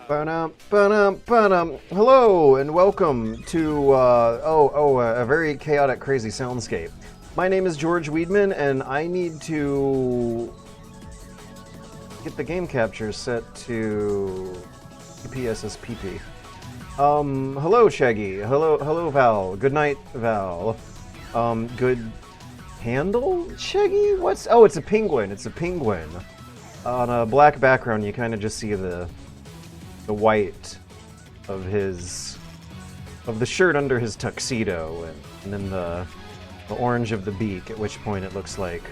Hello and welcome to a very chaotic, crazy soundscape. My name is George Weedman, and I need to get the game capture set to PPSSPP. Hello Shaggy. Hello Val. Good night, Val. Good handle, Shaggy? What's? Oh, it's a penguin. It's a penguin. On a black background, you kind of just see the white of the shirt under his tuxedo, and then the orange of the beak, at which point it looks like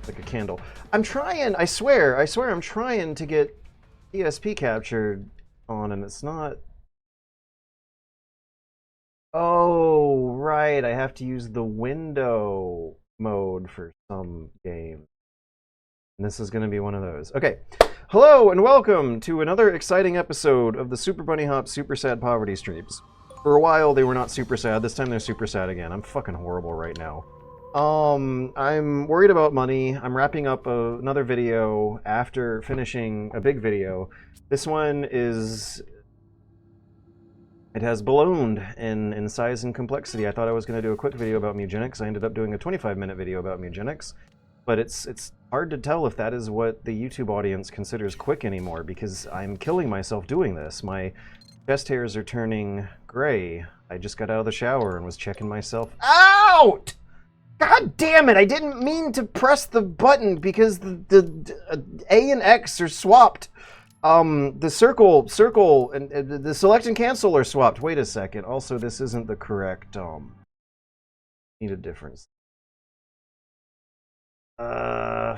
a candle. I'm trying, I swear I'm trying to get ESP captured on, and it's not. Oh, right, I have to use the window mode for some game. And this is going to be one of those. Okay. Hello and welcome to another exciting episode of the Super Bunny Hop Super Sad Poverty Streams. For a while they were not super sad, this time they're super sad again. I'm fucking horrible right now. I'm worried about money. I'm wrapping up another video after finishing a big video. This one is... it has ballooned in size and complexity. I thought I was going to do a quick video about Mugenics. I ended up doing a 25-minute video about Mugenics. But it's hard to tell if that is what the YouTube audience considers quick anymore, because I'm killing myself doing this. My chest hairs are turning gray. I just got out of the shower and was checking myself out! God damn it! I didn't mean to press the button because the A and X are swapped. The circle, and the select and cancel are swapped. Wait a second. Also, this isn't the correct, need a difference.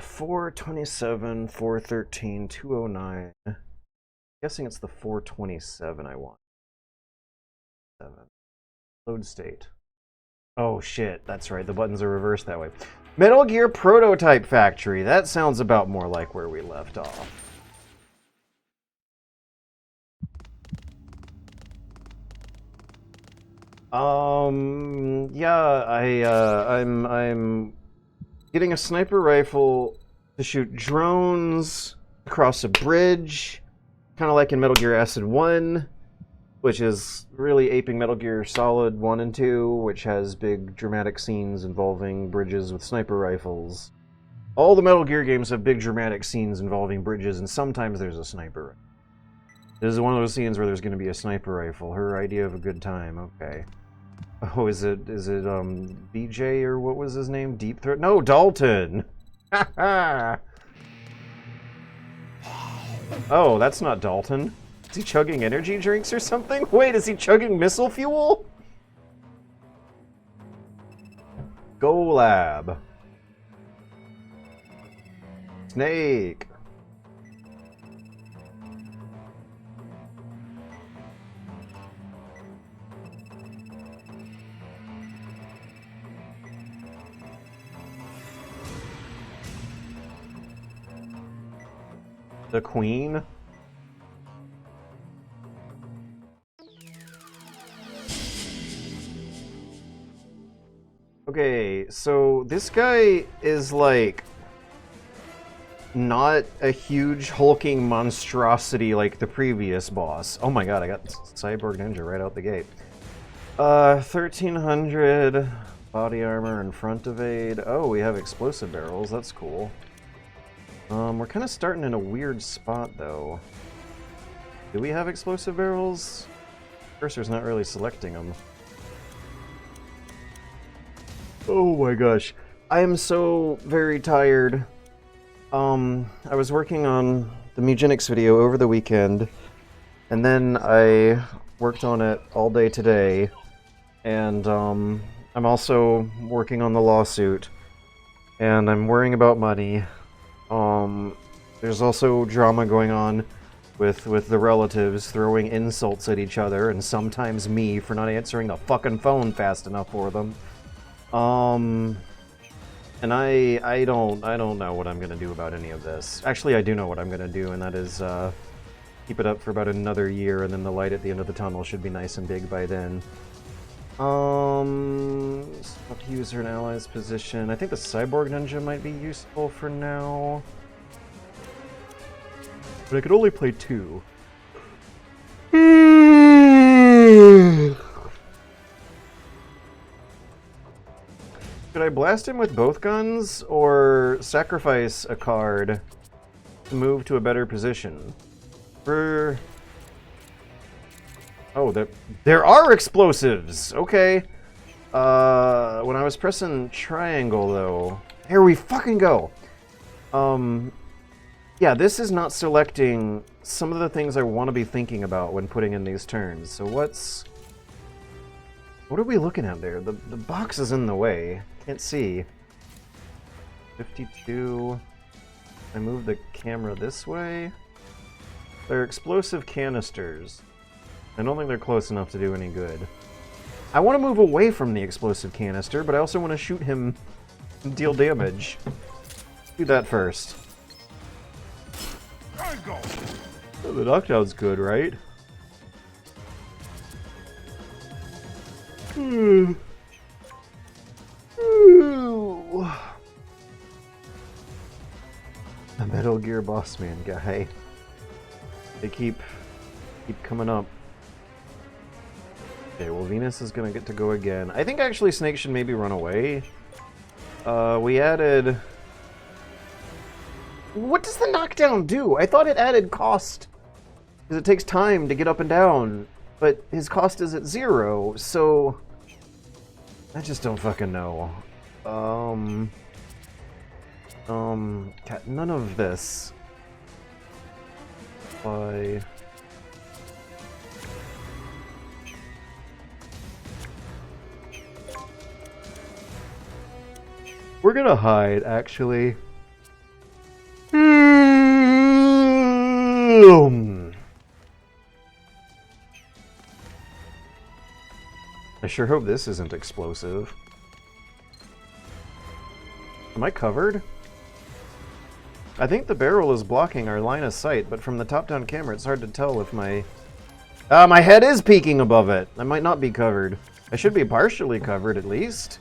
427, 413, 209. Guessing it's the 427 I want. 7. Load state. Oh shit, that's right, the buttons are reversed that way. Metal Gear Prototype Factory. That sounds about more like where we left off. Yeah, I'm getting a sniper rifle to shoot drones across a bridge, kind of like in Metal Gear Acid 1, which is really aping Metal Gear Solid 1 and 2, which has big dramatic scenes involving bridges with sniper rifles. All the Metal Gear games have big dramatic scenes involving bridges, and sometimes there's a sniper. This is one of those scenes where there's going to be a sniper rifle. Her idea of a good time, okay. Oh, is it BJ, or what was his name? Deep Throat? No, Dalton! Oh, that's not Dalton. Is he chugging energy drinks or something? Wait, is he chugging missile fuel? Go Lab. Snake. The Queen? Okay, so this guy is like not a huge hulking monstrosity like the previous boss. Oh my god, I got Cyborg Ninja right out the gate. 1300 body armor and front evade. Oh, we have explosive barrels, that's cool. We're kind of starting in a weird spot, though. Do we have explosive barrels? Cursor's not really selecting them. Oh my gosh. I am so very tired. I was working on the Mugenics video over the weekend, and then I worked on it all day today, and I'm also working on the lawsuit, and I'm worrying about money. There's also drama going on with the relatives throwing insults at each other, and sometimes me for not answering the fucking phone fast enough for them. And I don't know what I'm gonna do about any of this. Actually, I do know what I'm gonna do, and that is keep it up for about another year, and then the light at the end of the tunnel should be nice and big by then. Select user and allies position. I think the Cyborg Ninja might be useful for now. But I could only play 2. Should I blast him with both guns or sacrifice a card to move to a better position? Oh, there are explosives! Okay. When I was pressing triangle, though... Here we fucking go! Yeah, this is not selecting some of the things I want to be thinking about when putting in these turns. So what are we looking at there? The box is in the way. Can't see. 52. I move the camera this way. They're explosive canisters. I don't think they're close enough to do any good. I want to move away from the explosive canister, but I also want to shoot him and deal damage. Do that first. Oh, the knockdown's good, right? The Metal Gear Boss Man guy. They keep coming up. Okay, well Venus is gonna get to go again. I think actually Snake should maybe run away. We added... What does the knockdown do? I thought it added cost. Because it takes time to get up and down. But his cost is at 0, so... I just don't fucking know. None of this. We're gonna hide, actually. I sure hope this isn't explosive. Am I covered? I think the barrel is blocking our line of sight, but from the top-down camera it's hard to tell if my head is peeking above it. I might not be covered. I should be partially covered, at least.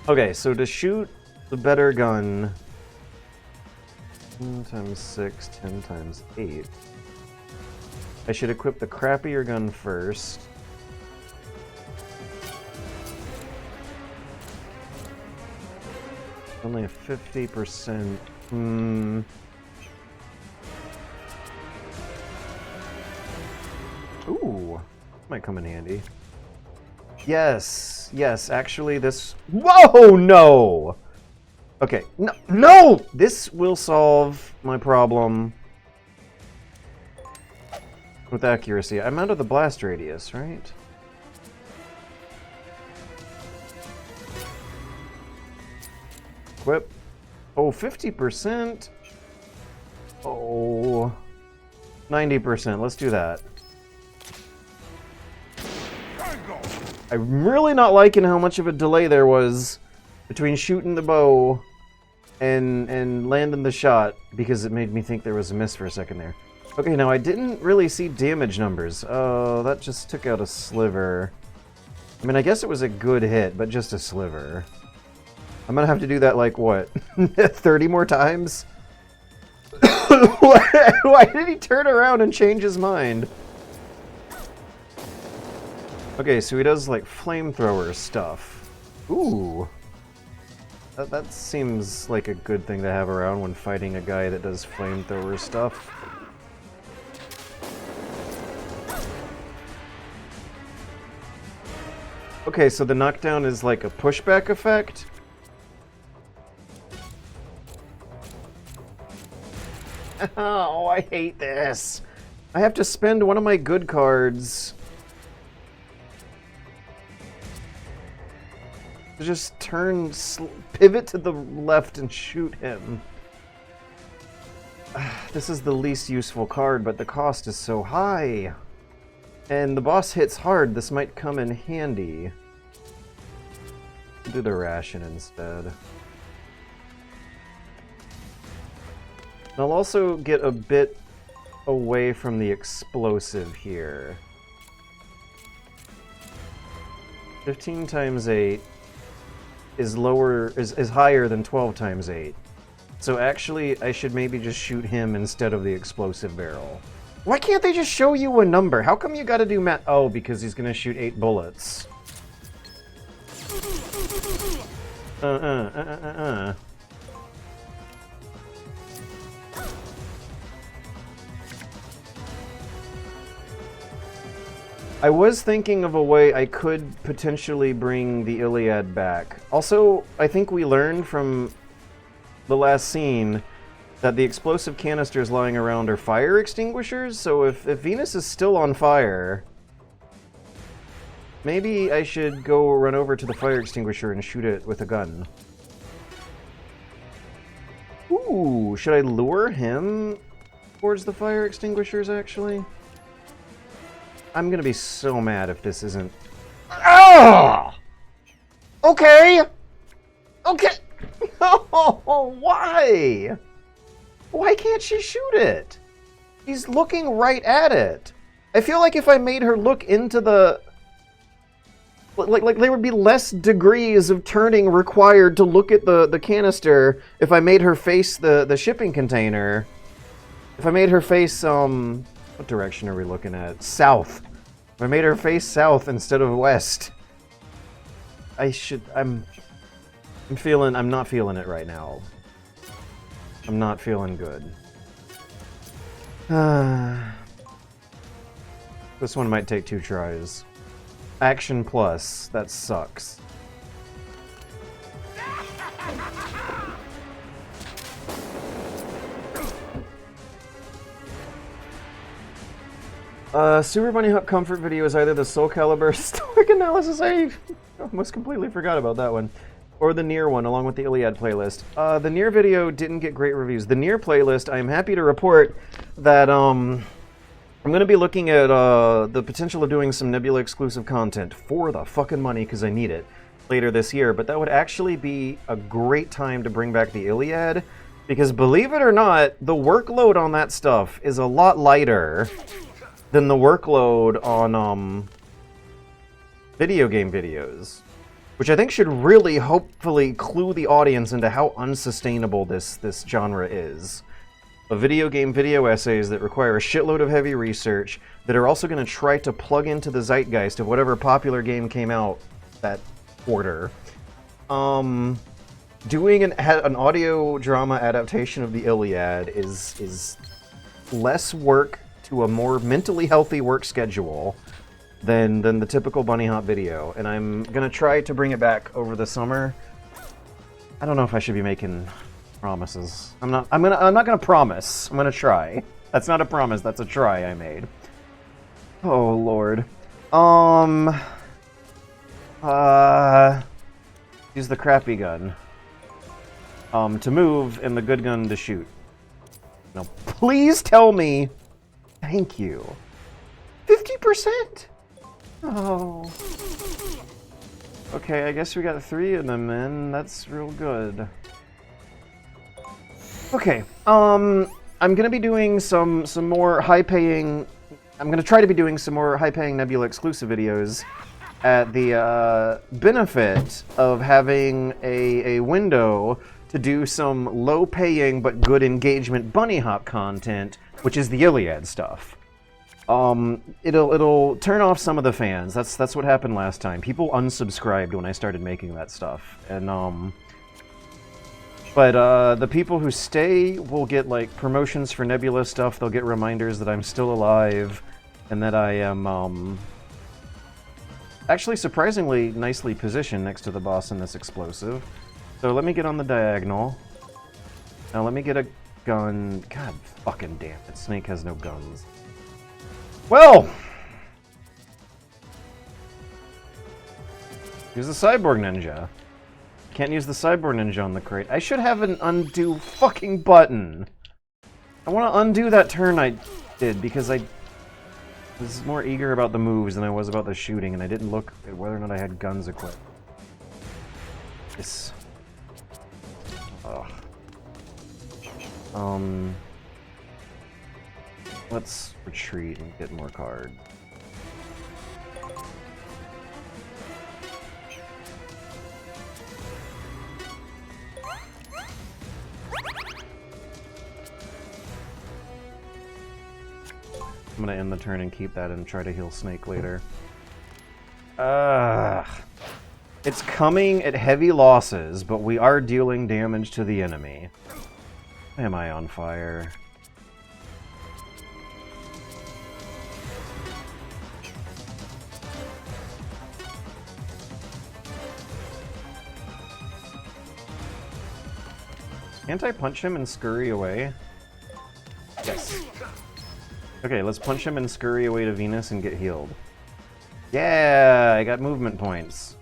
Okay, so to shoot the better gun... 10 times 6, 10 times 8. I should equip the crappier gun first. Only a 50%. Ooh, might come in handy. Yes, actually this... Whoa, no! Okay, no! This will solve my problem with accuracy. I'm out of the blast radius, right? Equip. Oh, 50%? Oh, 90%. Let's do that. I'm really not liking how much of a delay there was between shooting the bow and landing the shot, because it made me think there was a miss for a second there. Okay, now I didn't really see damage numbers. Oh, that just took out a sliver. I mean, I guess it was a good hit, but just a sliver. I'm gonna have to do that, like, what? 30 more times? Why did he turn around and change his mind? Okay, so he does, like, flamethrower stuff. Ooh. That seems like a good thing to have around when fighting a guy that does flamethrower stuff. Okay, so the knockdown is like a pushback effect? Oh, I hate this. I have to spend one of my good cards to just pivot to the left and shoot him. This is the least useful card, but the cost is so high. And the boss hits hard. This might come in handy. Do the ration instead. I'll also get a bit away from the explosive here. 15 times 8 is higher than 12 times 8. So actually, I should maybe just shoot him instead of the explosive barrel. Why can't they just show you a number? How come you gotta do math? Oh, because he's gonna shoot 8 bullets. I was thinking of a way I could potentially bring the Iliad back. Also, I think we learned from the last scene that the explosive canisters lying around are fire extinguishers, so if Venus is still on fire, maybe I should go run over to the fire extinguisher and shoot it with a gun. Ooh, should I lure him towards the fire extinguishers, actually? I'm gonna be so mad if this isn't... Oh! Okay! Okay! Oh, why? Why can't she shoot it? She's looking right at it. I feel like if I made her look into the... Like there would be less degrees of turning required to look at the canister if I made her face the shipping container. If I made her face, what direction are we looking at? South. If I made her face south instead of west. I'm not feeling it right now. I'm not feeling good. This one might take 2 tries. Action plus. That sucks. Super Bunny Hook comfort video is either the Soul Calibur historic analysis, I almost completely forgot about that one, or the Nier one, along with the Iliad playlist. The Nier video didn't get great reviews. The Nier playlist, I am happy to report that, I'm going to be looking at, the potential of doing some Nebula exclusive content for the fucking money, because I need it, later this year, but that would actually be a great time to bring back the Iliad, because believe it or not, the workload on that stuff is a lot lighter than the workload on video game videos, which I think should really hopefully clue the audience into how unsustainable this genre is. Of video game video essays that require a shitload of heavy research that are also going to try to plug into the zeitgeist of whatever popular game came out that quarter. Doing an audio drama adaptation of the Iliad is less work to a more mentally healthy work schedule than the typical Bunny Hop video, and I'm gonna try to bring it back over the summer. I don't know if I should be making promises. I'm not gonna promise. I'm gonna try. That's not a promise, that's a try I made. Oh lord. Use the crappy gun to move and the good gun to shoot. Now please tell me. Thank you. 50%? Oh. Okay, I guess we got 3 of them in. That's real good. Okay, I'm gonna be doing some more high-paying... I'm gonna try to be doing some more high-paying Nebula exclusive videos at the benefit of having a window to do some low-paying but good engagement Bunny Hop content, which is the Iliad stuff. It'll turn off some of the fans. That's what happened last time. People unsubscribed when I started making that stuff, and but the people who stay will get like promotions for Nebula stuff. They'll get reminders that I'm still alive, and that I am actually surprisingly nicely positioned next to the boss in this explosive. So let me get on the diagonal. Now let me get a gun. God fucking damn it, Snake has no guns. Well! Use the Cyborg Ninja. Can't use the Cyborg Ninja on the crate. I should have an undo fucking button. I want to undo that turn I did because I was more eager about the moves than I was about the shooting, and I didn't look at whether or not I had guns equipped. This... Ugh. Let's retreat and get more cards. I'm gonna end the turn and keep that and try to heal Snake later. It's coming at heavy losses, but we are dealing damage to the enemy. Why am I on fire? Can't I punch him and scurry away? Yes. Okay, let's punch him and scurry away to Venus and get healed. Yeah, I got movement points.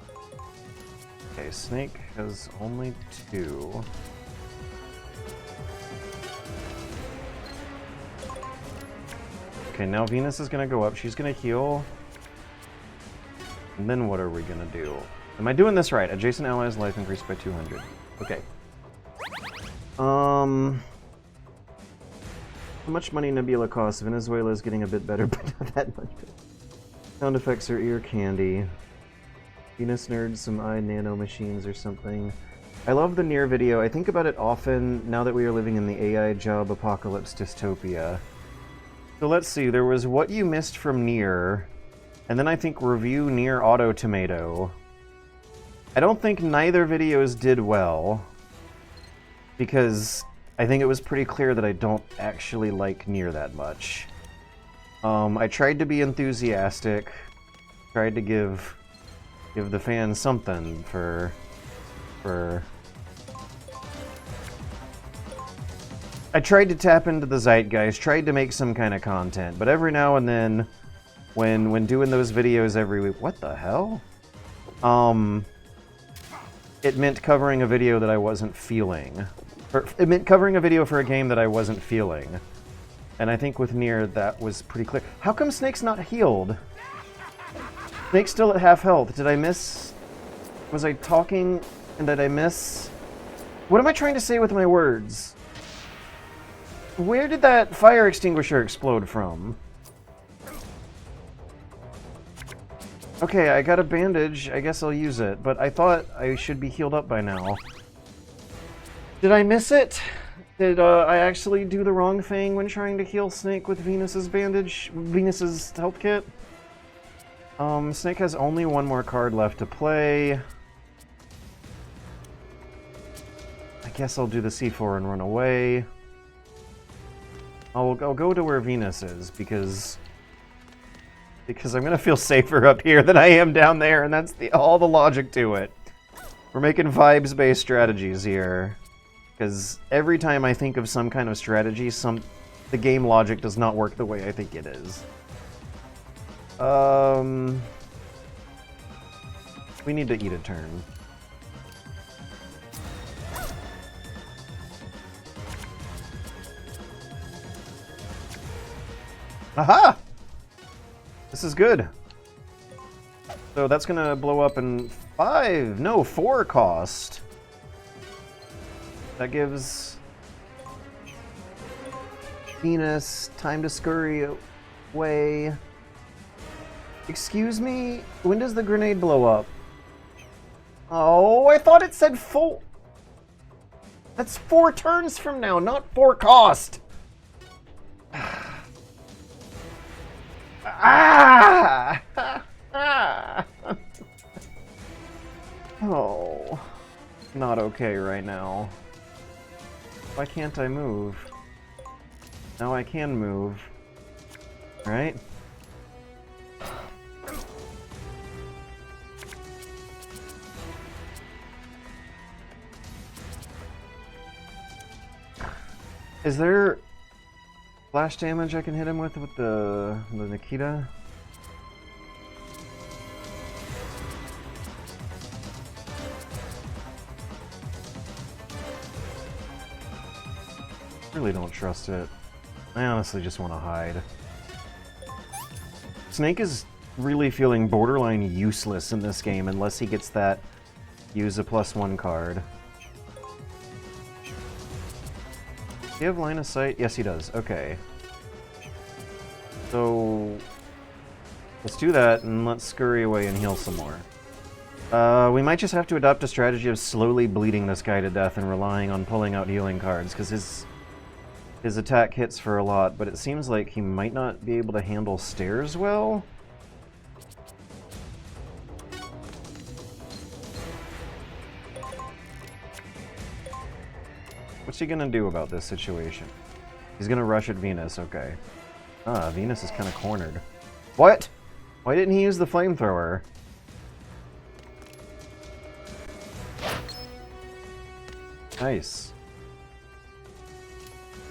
Okay, Snake has only 2. Okay, now Venus is gonna go up. She's gonna heal. And then what are we gonna do? Am I doing this right? Adjacent allies' life increased by 200. Okay. How much money Nebula costs? Venezuela is getting a bit better, but not that much better. Sound effects are ear candy. Venus nerds, some nano machines or something. I love the Nier video. I think about it often now that we are living in the AI job apocalypse dystopia. So let's see, there was What You Missed from Nier, and then I think Review Nier Auto Tomato. I don't think neither videos did well, because I think it was pretty clear that I don't actually like Nier that much. I tried to be enthusiastic, tried to give the fans something for I tried to tap into the zeitgeist, tried to make some kind of content, but every now and then, when doing those videos every week, what the hell? It meant covering a video that I wasn't feeling. It meant covering a video for a game that I wasn't feeling. And I think with Nier, that was pretty clear. How come Snake's not healed? Snake's still at half health. Did I miss? Was I talking and did I miss? What am I trying to say with my words? Where did that fire extinguisher explode from? Okay, I got a bandage. I guess I'll use it, but I thought I should be healed up by now. Did I miss it? Did I actually do the wrong thing when trying to heal Snake with Venus's bandage? Venus's health kit? Snake has only one more card left to play. I guess I'll do the C4 and run away. I'll go to where Venus is, because I'm gonna feel safer up here than I am down there, and that's all the logic to it. We're making vibes-based strategies here, because every time I think of some kind of strategy, the game logic does not work the way I think it is. We need to eat a turn. Aha! This is good. So that's gonna blow up in 4 cost. That gives Venus time to scurry away. Excuse me? When does the grenade blow up? Oh, I thought it said 4. That's 4 turns from now, not 4 cost. Ah! Oh, not okay right now. Why can't I move? Now I can move. Right? Is there flash damage I can hit him with the Nikita? Really don't trust it. I honestly just want to hide. Snake is really feeling borderline useless in this game unless he gets that use a +1 card. Does he have line of sight? Yes, he does. Okay. So let's do that and let's scurry away and heal some more. We might just have to adopt a strategy of slowly bleeding this guy to death and relying on pulling out healing cards, because his attack hits for a lot, but it seems like he might not be able to handle stairs well. What's he gonna do about this situation? He's gonna rush at Venus, okay. Ah, Venus is kind of cornered. What? Why didn't he use the flamethrower? Nice.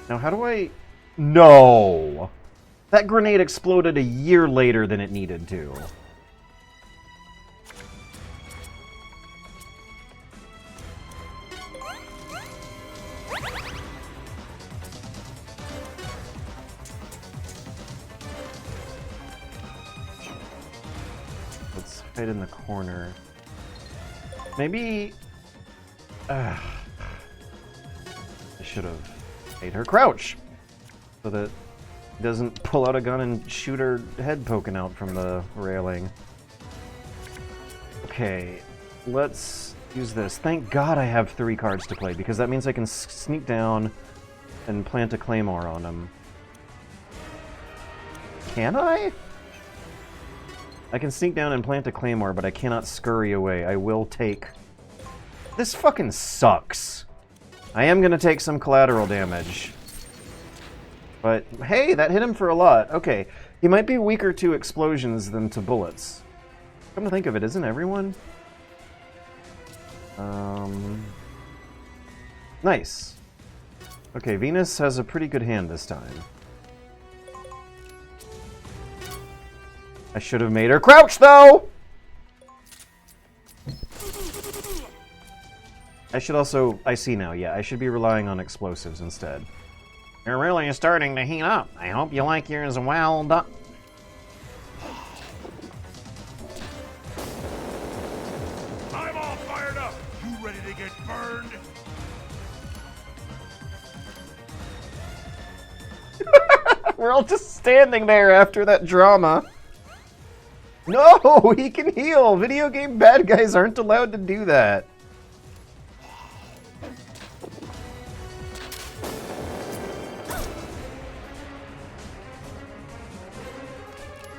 Now how do I... No! That grenade exploded a year later than it needed to. Let's hide in the corner. Maybe... I should have made her crouch so that he doesn't pull out a gun and shoot her head poking out from the railing. Okay, let's use this. Thank God I have 3 cards to play, because that means I can sneak down and plant a claymore on him. Can I? I can sneak down and plant a claymore, but I cannot scurry away. I will take... This fucking sucks. I am gonna take some collateral damage. But, hey, that hit him for a lot. Okay, he might be weaker to explosions than to bullets. Come to think of it, isn't everyone? Nice. Okay, Venus has a pretty good hand this time. I should have made her crouch, though! I should also... I see now, yeah. I should be relying on explosives instead. You're really starting to heat up. I hope you like yours well done. I'm all fired up! You ready to get burned? We're all just standing there after that drama. No! He can heal! Video game bad guys aren't allowed to do that.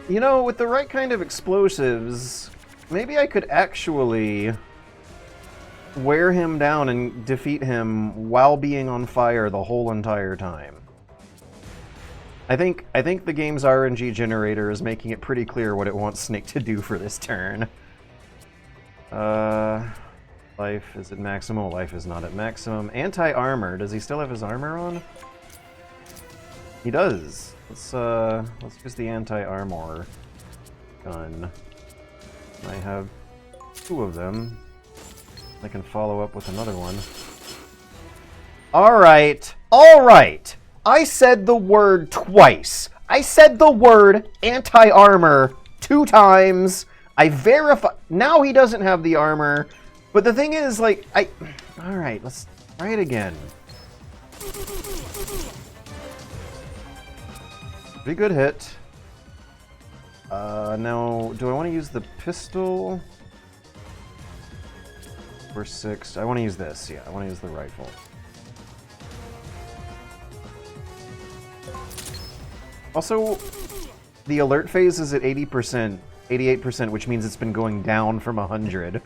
You know, with the right kind of explosives, maybe I could actually wear him down and defeat him while being on fire the whole entire time. I think the game's RNG generator is making it pretty clear what it wants Snake to do for this turn. Life is at maximum. Life is not at maximum. Anti-armor. Does he still have his armor on? He does. Let's use the anti-armor gun. I have 2 of them. I can follow up with another one. Alright! Alright! I said the word twice. I said the word anti-armor 2 times. I verified... Now he doesn't have the armor. But the thing is, like, Alright, let's try it again. Pretty good hit. Now, do I want to use the pistol? Or 6? I want to use this, yeah. I want to use the rifle. Also, the alert phase is at 80%, 88%, which means it's been going down from 100.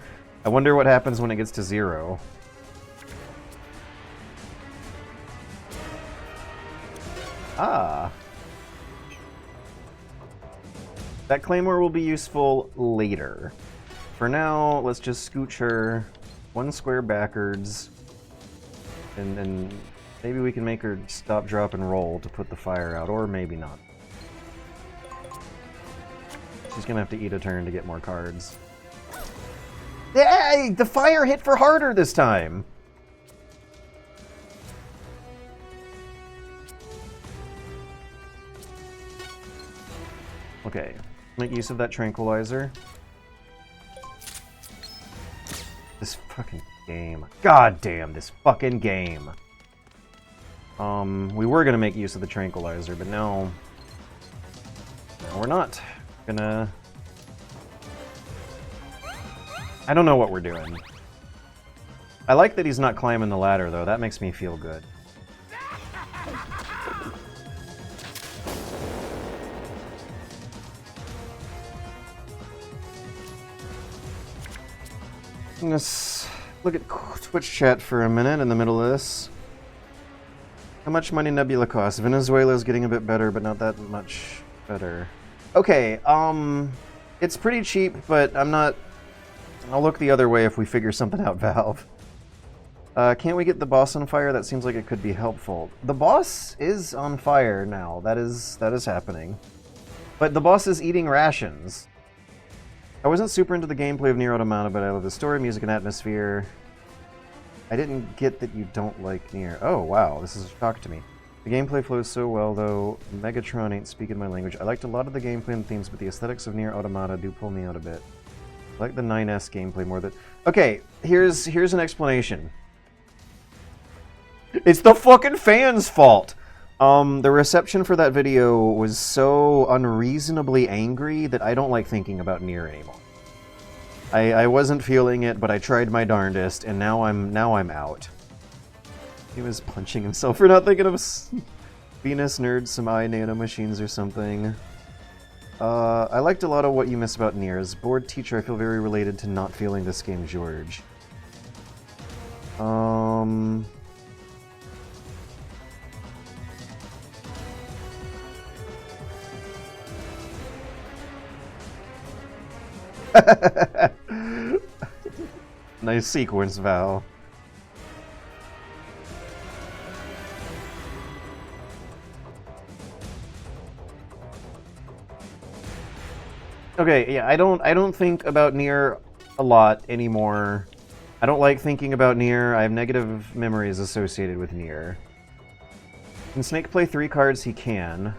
I wonder what happens when it gets to 0. Ah. That claymore will be useful later. For now, let's just scooch her 1 square backwards, and then maybe we can make her stop, drop, and roll to put the fire out, or maybe not. She's gonna have to eat a turn to get more cards. Hey, the fire hit for harder this time! Okay, make use of that tranquilizer. This fucking game. God damn, this fucking game. We were gonna make use of the tranquilizer, but no. No, we're not gonna... I don't know what we're doing. I like that he's not climbing the ladder, though. That makes me feel good. Let's look at Twitch chat for a minute in the middle of this. How much money Nebula costs? Venezuela's getting a bit better, but not that much better. Okay, it's pretty cheap, but I'm not... I'll look the other way if we figure something out, Valve. Can't we get the boss on fire? That seems like it could be helpful. The boss is on fire now. That is happening. But the boss is eating rations. I wasn't super into the gameplay of Nier Automata, but I love the story, music, and atmosphere. I didn't get that you don't like Nier. Oh, wow, this is a shock to me. The gameplay flows so well, though Megatron ain't speaking my language. I liked a lot of the gameplay and themes, but the aesthetics of Nier Automata do pull me out a bit. I like the 9S gameplay more than... Okay, here's an explanation. It's the fucking fans' fault! The reception for that video was so unreasonably angry that I don't like thinking about Nier anymore. I wasn't feeling it, but I tried my darndest, and now I'm out. He was punching himself for not thinking of Venus Nerds, some eye nanomachines or something. I liked a lot of what you miss about Nier. As board teacher, I feel very related to not feeling this game, George. Nice sequence, Val. Okay, yeah, I don't think about Nier a lot anymore. I don't like thinking about Nier. I have negative memories associated with Nier. Can Snake play 3 cards? He can.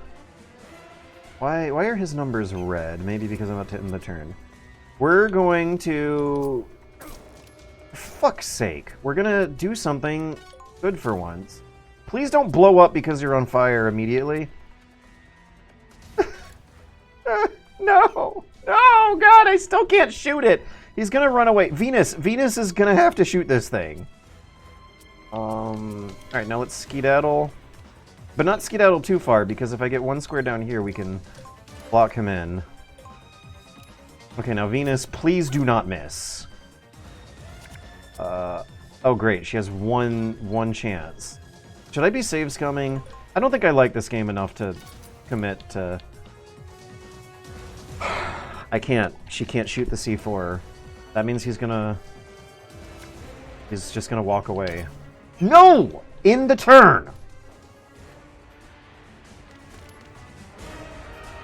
Why are his numbers red? Maybe because I'm not hitting the turn. We're going to... For fuck's sake. We're gonna do something good for once. Please don't blow up because you're on fire immediately. No! No, God, I still can't shoot it! He's gonna run away. Venus is gonna have to shoot this thing. Alright, now let's skedaddle. But not skedaddle too far, because if I get 1 square down here, we can block him in. Okay, now Venus, please do not miss. Oh great, she has one chance. Should I be save scumming? I don't think I like this game enough to commit to... I can't. She can't shoot the C4. That means he's just gonna walk away. No! In the turn!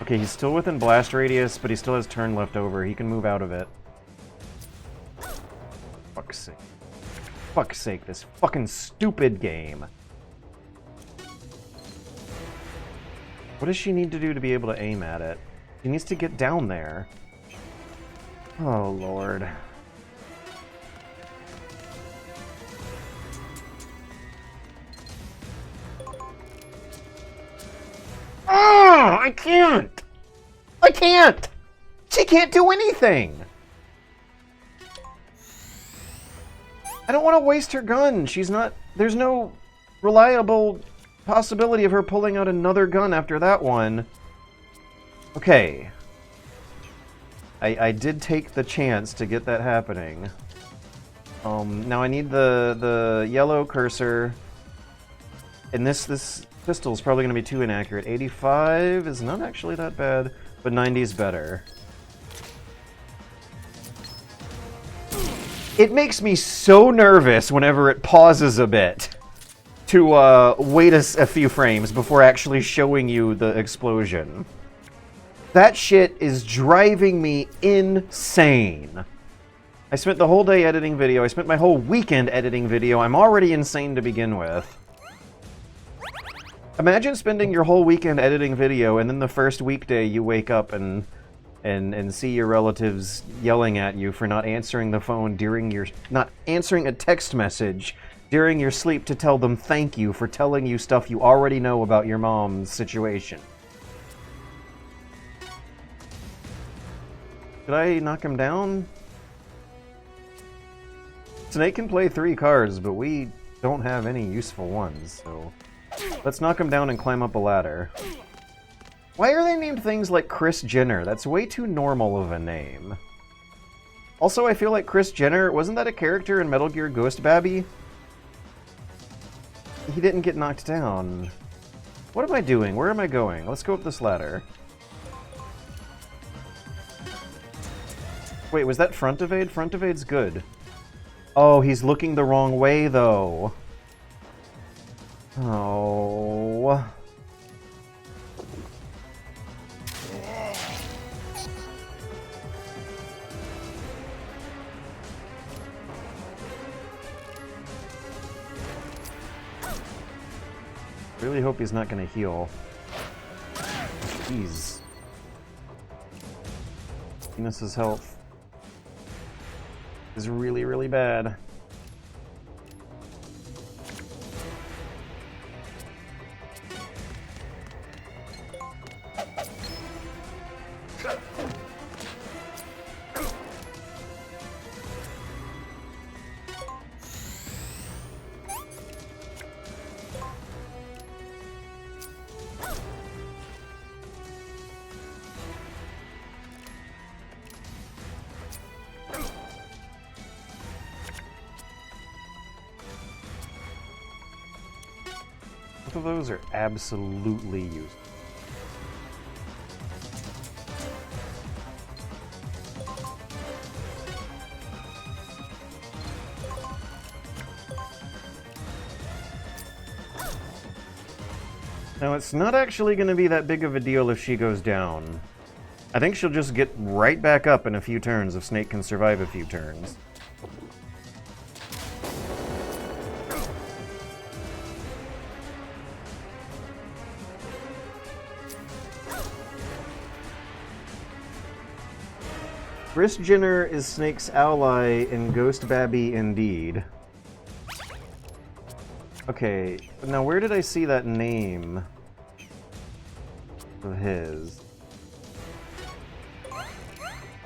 Okay, he's still within blast radius, but he still has turn left over. He can move out of it. Fuck's sake. Fuck's sake, this fucking stupid game. What does she need to do to be able to aim at it? She needs to get down there. Oh, Lord. Oh, I can't! I can't! She can't do anything! I don't want to waste her gun. She's not... There's no reliable possibility of her pulling out another gun after that one. Okay. I did take the chance to get that happening. Now I need the yellow cursor. And this pistol's probably going to be too inaccurate. 85 is not actually that bad, but 90 is better. It makes me so nervous whenever it pauses a bit to wait a few frames before actually showing you the explosion. That shit is driving me insane. I spent the whole day editing video. I spent my whole weekend editing video. I'm already insane to begin with. Imagine spending your whole weekend editing video, and then the first weekday you wake up and see your relatives yelling at you for not answering the phone not answering a text message during your sleep to tell them thank you for telling you stuff you already know about your mom's situation. Did I knock him down? Snake can play 3 cards, but we don't have any useful ones, so... Let's knock him down and climb up a ladder. Why are they named things like Kris Jenner? That's way too normal of a name. Also, I feel like Chris Jenner, wasn't that a character in Metal Gear Ghost Babby? He didn't get knocked down. What am I doing? Where am I going? Let's go up this ladder. Wait, was that front evade? Front evade's good. Oh, he's looking the wrong way, though. Oh. Really hope he's not gonna heal. Jeez. Venus's health is really, really bad. Both of those are absolutely useless. Now, it's not actually going to be that big of a deal if she goes down. I think she'll just get right back up in a few turns if Snake can survive a few turns. Chris Jenner is Snake's ally in Ghost Babby indeed. Okay, now where did I see that name of his?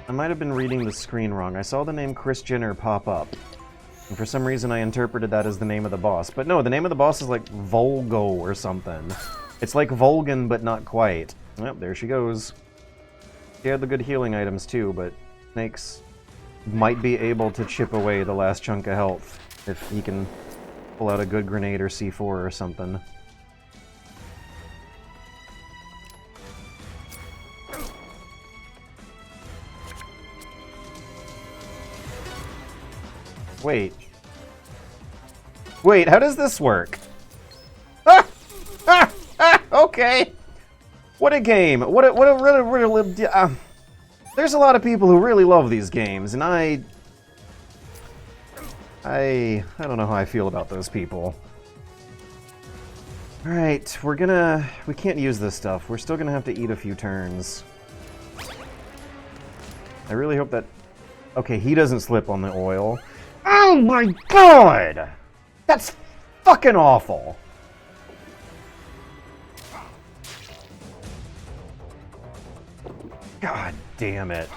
I might have been reading the screen wrong. I saw the name Chris Jenner pop up, and for some reason I interpreted that as the name of the boss. But no, the name of the boss is like Volgo or something. It's like Volgan, but not quite. Yep, there she goes. She had the good healing items too, but Snakes might be able to chip away the last chunk of health if he can pull out a good grenade or C4 or something. Wait. Wait, how does this work? Ah! Ah! Ah! Okay! What a game! What a really... there's a lot of people who really love these games, and I don't know how I feel about those people. Alright, we can't use this stuff. We're still gonna have to eat a few turns. I really hope that... Okay, he doesn't slip on the oil. Oh my god! That's fucking awful! God damn it.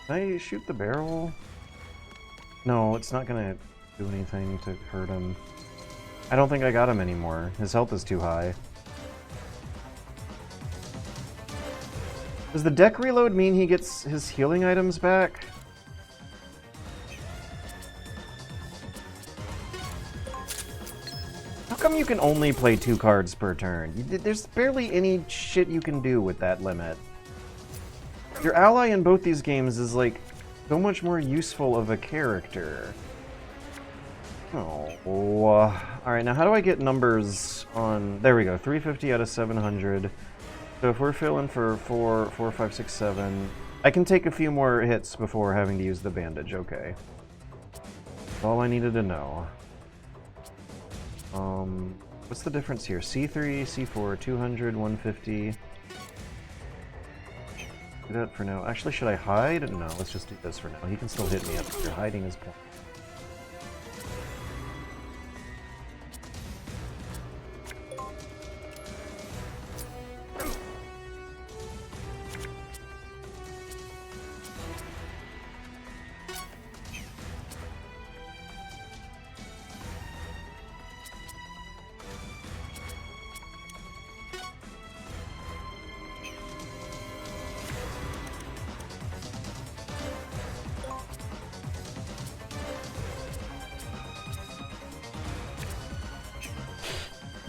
Can I shoot the barrel? No, it's not gonna do anything to hurt him. I don't think I got him anymore. His health is too high. Does the deck reload mean he gets his healing items back? How come you can only play 2 cards per turn? There's barely any shit you can do with that limit. Your ally in both these games is, like, so much more useful of a character. Oh. Alright, now how do I get numbers on... There we go, 350 out of 700. So if we're filling for 4, 5, 6, 7... I can take a few more hits before having to use the bandage, okay. That's all I needed to know. What's the difference here? C3, C4, 200, 150... do that for now. Actually, should I hide? No, let's just do this for now. He can still hit me up here. Hiding is point.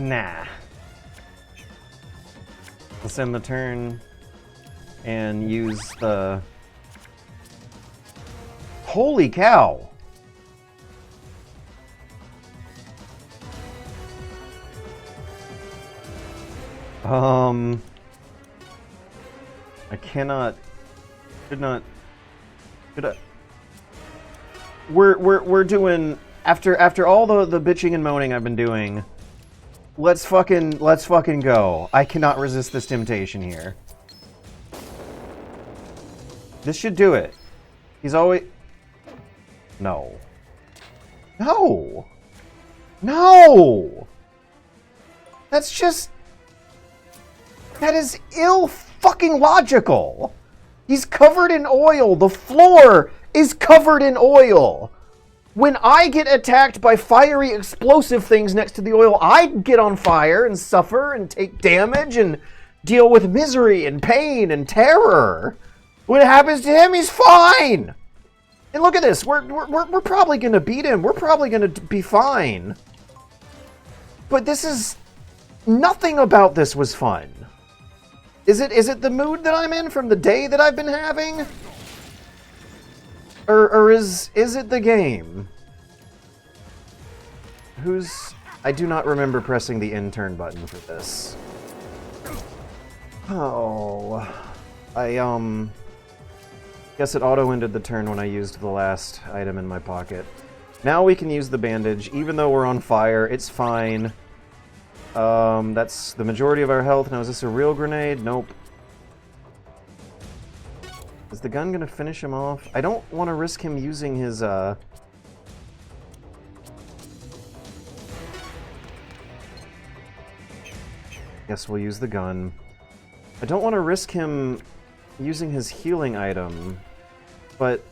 Nah. Let's end the turn and use the... Holy cow! I cannot... Should I... We're doing... After all the bitching and moaning I've been doing... Let's fucking go. I cannot resist this temptation here. This should do it. He's always... No. No! No! That's just... That is fucking logical. He's covered in oil. The floor is covered in oil. When I get attacked by fiery explosive things next to the oil, I get on fire and suffer and take damage and deal with misery and pain and terror. When it happens to him, he's fine. And look at this. We're probably going to beat him. We're probably going to be fine. But this is... Nothing about this was fun. Is it the mood that I'm in from the day that I've been having? Or is it the game? I do not remember pressing the intern button for this. Oh, guess it auto-ended the turn when I used the last item in my pocket. Now we can use the bandage, even though we're on fire. It's fine. That's the majority of our health. Now, is this a real grenade? Nope. Is the gun gonna finish him off? I don't want to risk him using his, Guess we'll use the gun. I don't want to risk him using his healing item, but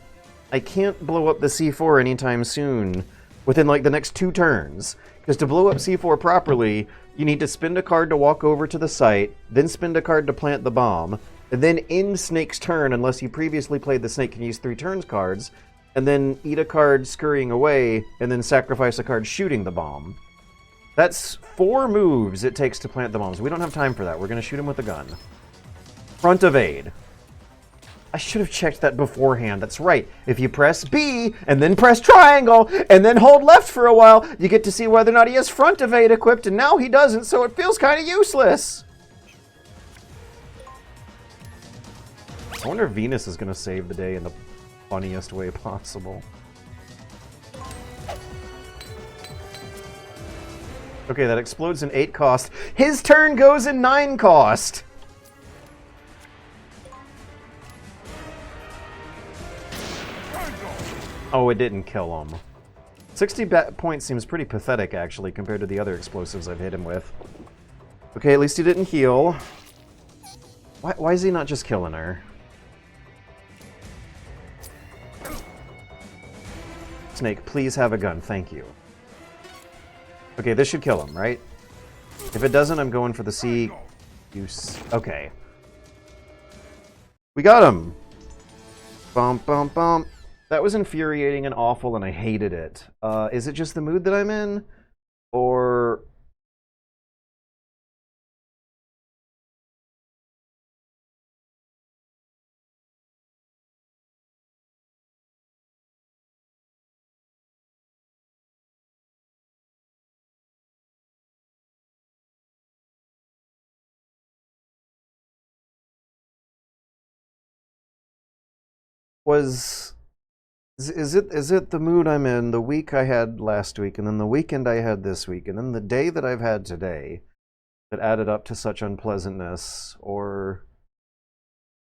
I can't blow up the C4 anytime soon within, like, the next 2 turns. Because to blow up C4 properly, you need to spend a card to walk over to the site, then spend a card to plant the bomb, and then end Snake's turn, unless you previously played the Snake can use 3 turns cards, and then eat a card scurrying away, and then sacrifice a card shooting the bomb. That's 4 moves it takes to plant the bombs. We don't have time for that. We're going to shoot him with a gun. Front evade. I should have checked that beforehand. That's right. If you press B, and then press triangle, and then hold left for a while, you get to see whether or not he has front evade equipped, and now he doesn't, so it feels kind of useless. I wonder if Venus is going to save the day in the funniest way possible. Okay, that explodes in 8 cost. His turn goes in 9 cost. Oh, it didn't kill him. 60 points seems pretty pathetic, actually, compared to the other explosives I've hit him with. Okay, at least he didn't heal. Why is he not just killing her? Snake, please have a gun. Thank you. Okay, this should kill him, right? If it doesn't, I'm going for the C. Use. Okay. We got him! Bump, bump, bump. That was infuriating and awful, and I hated it. Is it just the mood that I'm in? Or... Is it the mood I'm in, the week I had last week, and then the weekend I had this week, and then the day that I've had today that added up to such unpleasantness, or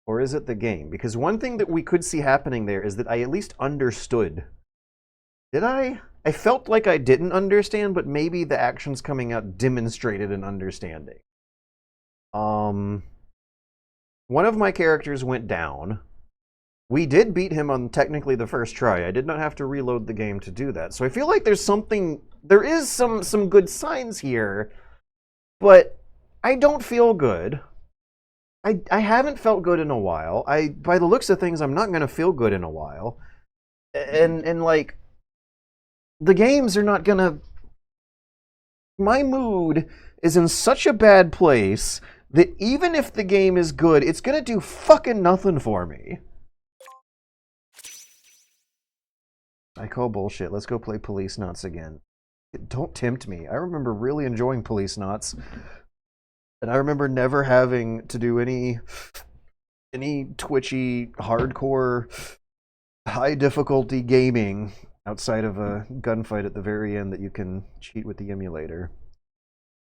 Or is it the game? Because one thing that we could see happening there is that I at least understood. Did I? I felt like I didn't understand, but maybe the actions coming out demonstrated an understanding. One of my characters went down. We did beat him on technically the first try. I did not have to reload the game to do that. So I feel like there is some good signs here, but I don't feel good. I haven't felt good in a while. By the looks of things, I'm not going to feel good in a while. And like, the games are not going to... My mood is in such a bad place that even if the game is good, it's going to do fucking nothing for me. I call bullshit. Let's go play Police Knots again. Don't tempt me. I remember really enjoying Police Knots. And I remember never having to do any twitchy, hardcore, high difficulty gaming outside of a gunfight at the very end that you can cheat with the emulator.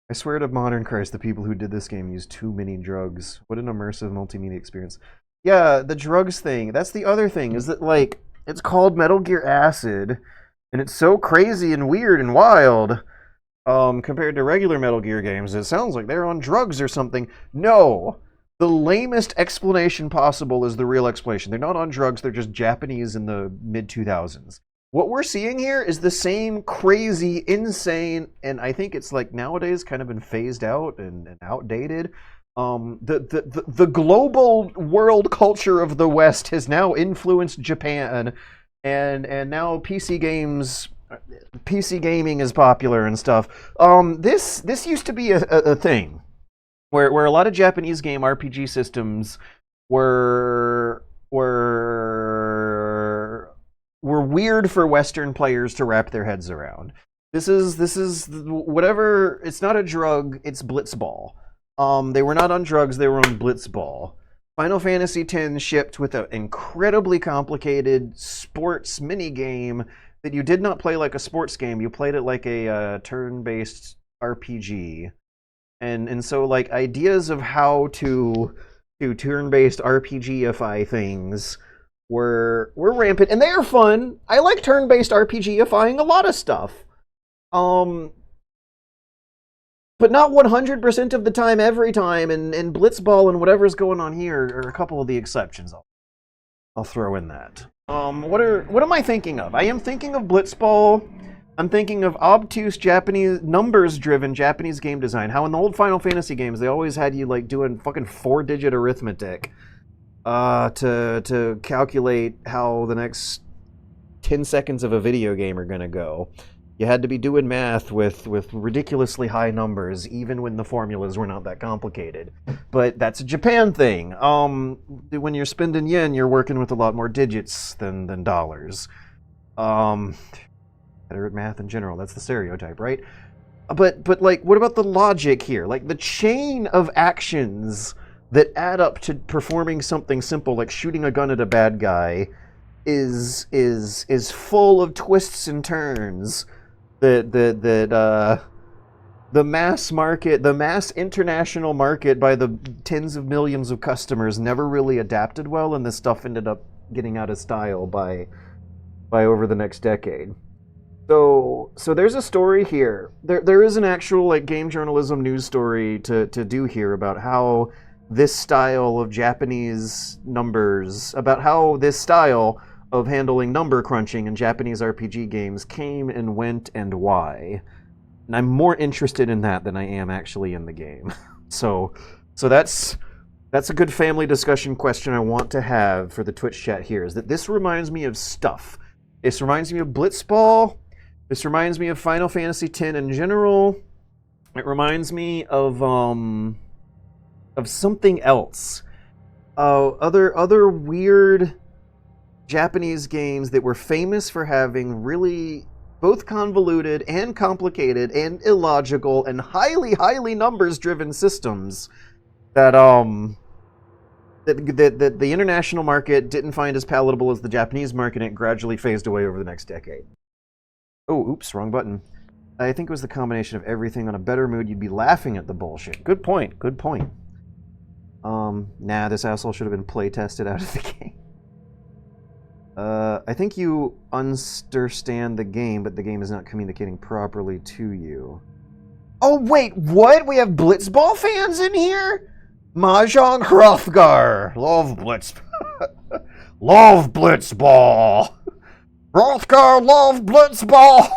I swear to modern Christ, the people who did this game used too many drugs. What an immersive multimedia experience. Yeah, the drugs thing. That's the other thing, is that, like, it's called Metal Gear Acid, and it's so crazy and weird and wild, compared to regular Metal Gear games. It sounds like they're on drugs or something. No! The lamest explanation possible is the real explanation. They're not on drugs, they're just Japanese in the mid-2000s. What we're seeing here is the same crazy, insane, and I think it's like nowadays kind of been phased out and outdated. The global world culture of the West has now influenced Japan, and now PC gaming is popular and stuff. This used to be a thing where a lot of Japanese game RPG systems were weird for Western players to wrap their heads around. This is whatever. It's not a drug. It's blitzball. They were not on drugs. They were on blitzball. Final Fantasy X shipped with an incredibly complicated sports mini game that you did not play like a sports game. You played it like a turn-based RPG. And so, like, ideas of how to turn-based RPG-ify things were rampant, and they are fun. I like turn-based RPG-ifying a lot of stuff. But not 100% of the time, every time, and Blitzball and whatever's going on here are a couple of the exceptions. I'll throw in that. What am I thinking of? I am thinking of Blitzball. I'm thinking of obtuse Japanese, numbers-driven Japanese game design. How in the old Final Fantasy games, they always had you, like, doing fucking 4-digit arithmetic to calculate how the next 10 seconds of a video game are gonna go. You had to be doing math with ridiculously high numbers, even when the formulas were not that complicated. But that's a Japan thing. When you're spending yen, you're working with a lot more digits than dollars. Better at math in general. That's the stereotype, right? But like, what about the logic here? Like, the chain of actions that add up to performing something simple like shooting a gun at a bad guy is full of twists and turns that the mass market, the mass international market by the tens of millions of customers never really adapted well, and this stuff ended up getting out of style by over the next decade. So there's a story here. There is an actual, like, game journalism news story to do here about how this style of Japanese numbers, about how this style of handling number crunching in Japanese RPG games came and went and why. And I'm more interested in that than I am actually in the game. So that's a good family discussion question I want to have for the Twitch chat here, is that this reminds me of stuff. This reminds me of Blitzball. This reminds me of Final Fantasy X in general. It reminds me of something else. Other weird Japanese games that were famous for having really both convoluted and complicated and illogical and highly numbers-driven systems that the international market didn't find as palatable as the Japanese market, and it gradually phased away over the next decade. Oh, oops, wrong button. I think it was the combination of everything. On a better mood, you'd be laughing at the bullshit. Good point, good point. Nah, this asshole should have been play tested out of the game. I think you understand the game, but the game is not communicating properly to you. Oh, wait, what? We have Blitzball fans in here? Mahjong Hrothgar. Love Blitz. Love Blitzball. Hrothgar, love Blitzball.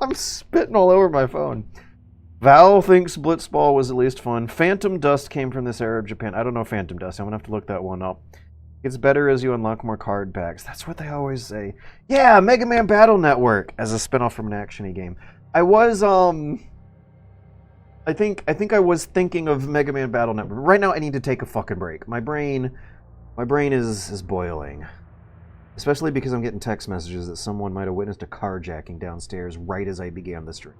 I'm spitting all over my phone. Val thinks Blitzball was at least fun. Phantom Dust came from this era of Japan. I don't know Phantom Dust. I'm going to have to look that one up. It's better as you unlock more card packs. That's what they always say. Yeah, Mega Man Battle Network as a spinoff from an action-y game. I was, I think I was thinking of Mega Man Battle Network. Right now I need to take a fucking break. My brain is boiling. Especially because I'm getting text messages that someone might have witnessed a carjacking downstairs right as I began the stream.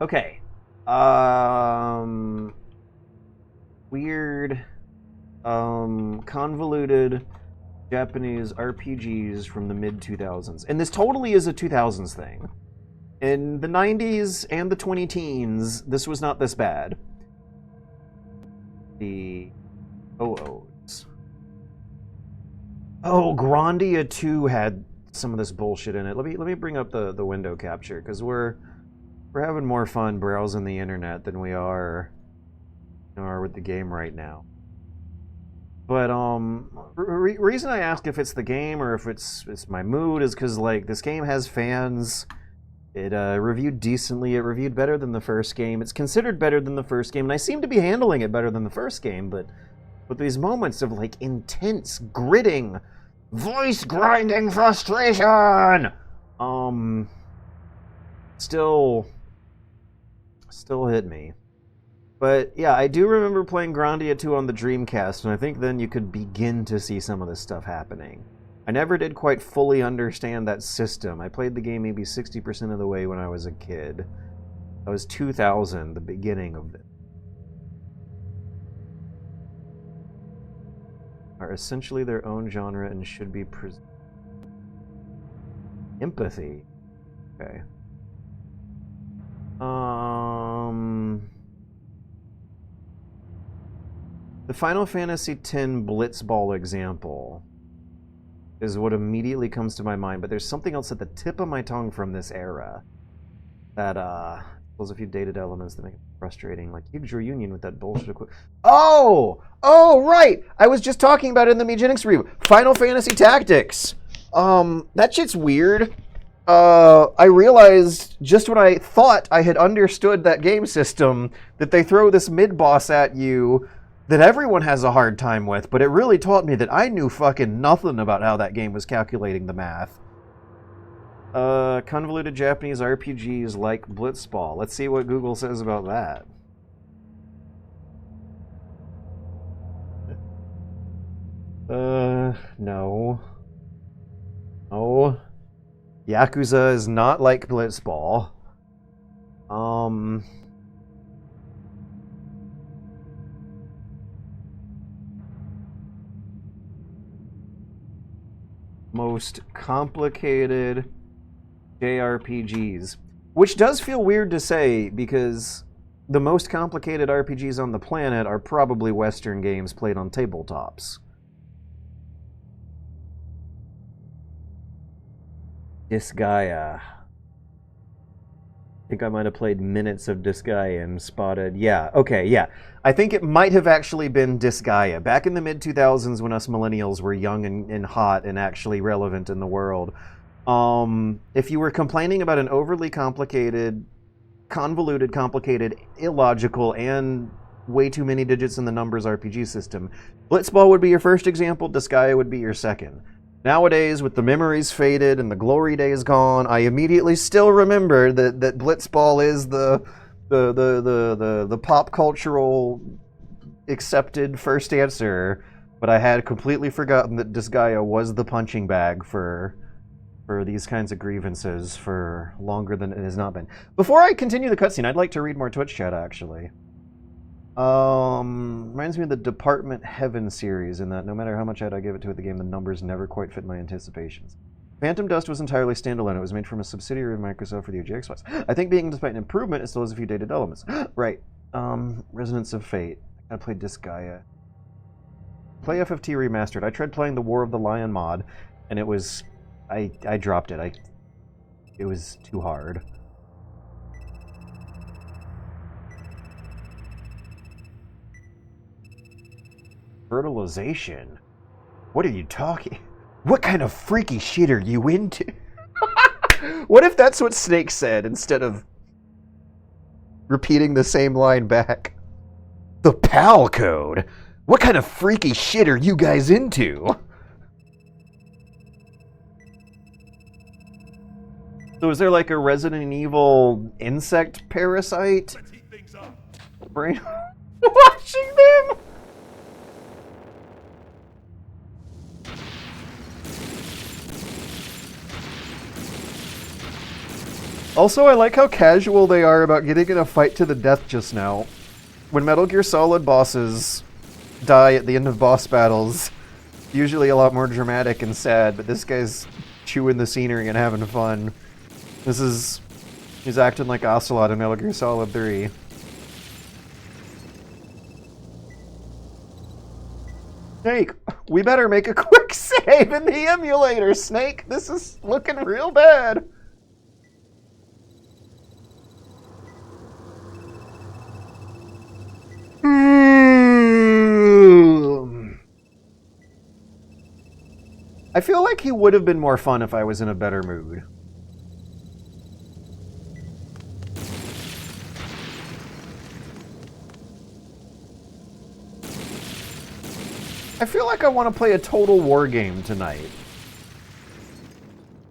Okay. Weird, convoluted Japanese RPGs from the mid-2000s. And this totally is a 2000s thing. In the 90s and the 20-teens, this was not this bad. The OOs. Oh, Grandia 2 had some of this bullshit in it. Let me bring up the window capture, because we're having more fun browsing the internet than we are with the game right now. But reason I ask if it's the game or if it's my mood is because like this game has fans. It reviewed decently. It reviewed better than the first game. It's considered better than the first game, and I seem to be handling it better than the first game. But with these moments of like intense gritting, voice grinding frustration, still hit me. But yeah, I do remember playing Grandia 2 on the Dreamcast, and I think then you could begin to see some of this stuff happening. I never did quite fully understand that system. I played the game maybe 60% of the way when I was a kid. That was 2000, the beginning of it. Are essentially their own genre and should be empathy. Okay. The Final Fantasy X Blitzball example is what immediately comes to my mind, but there's something else at the tip of my tongue from this era that pulls a few dated elements that make it frustrating, like huge reunion with that bullshit Oh, right! I was just talking about it in the Megenics review. Final Fantasy Tactics. That shit's weird. I realized just when I thought I had understood that game system that they throw this mid-boss at you that everyone has a hard time with, but it really taught me that I knew fucking nothing about how that game was calculating the math. Convoluted Japanese RPGs like Blitzball. Let's see what Google says about that. No. Oh. Yakuza is not like Blitzball. Most complicated JRPGs. Which does feel weird to say, because the most complicated RPGs on the planet are probably Western games played on tabletops. Disgaea. I think I might have played minutes of Disgaea and spotted... Yeah, okay, yeah. I think it might have actually been Disgaea. Back in the mid-2000s when us millennials were young and hot and actually relevant in the world, if you were complaining about an overly complicated, convoluted, complicated, illogical, and way too many digits in the numbers RPG system, Blitzball would be your first example, Disgaea would be your second. Nowadays, with the memories faded and the glory days gone, I immediately still remember that Blitzball is the pop cultural accepted first answer, but I had completely forgotten that Disgaea was the punching bag for these kinds of grievances for longer than it has not been. Before I continue the cutscene, I'd like to read more Twitch chat, actually. Reminds me of the Department Heaven series, in that no matter how much I give it to it, the game, the numbers never quite fit my anticipations. Phantom Dust was entirely standalone. It was made from a subsidiary of Microsoft for the Xbox. I think being despite an improvement, it still has a few dated elements. Right. Resonance of Fate. I played Disgaea. Play FFT Remastered. I tried playing the War of the Lion mod, and it was... I dropped it. It was too hard. Fertilization? What are you talking? What kind of freaky shit are you into? What if that's what Snake said instead of repeating the same line back? The PAL code? What kind of freaky shit are you guys into? So is there like a Resident Evil insect parasite? Let's heat things up. Brainwashing them? Also, I like how casual they are about getting in a fight to the death just now. When Metal Gear Solid bosses die at the end of boss battles, usually a lot more dramatic and sad, but this guy's chewing the scenery and having fun. He's acting like Ocelot in Metal Gear Solid 3. Snake, we better make a quick save in the emulator, Snake! This is looking real bad! I feel like he would have been more fun if I was in a better mood. I feel like I want to play a Total War game tonight.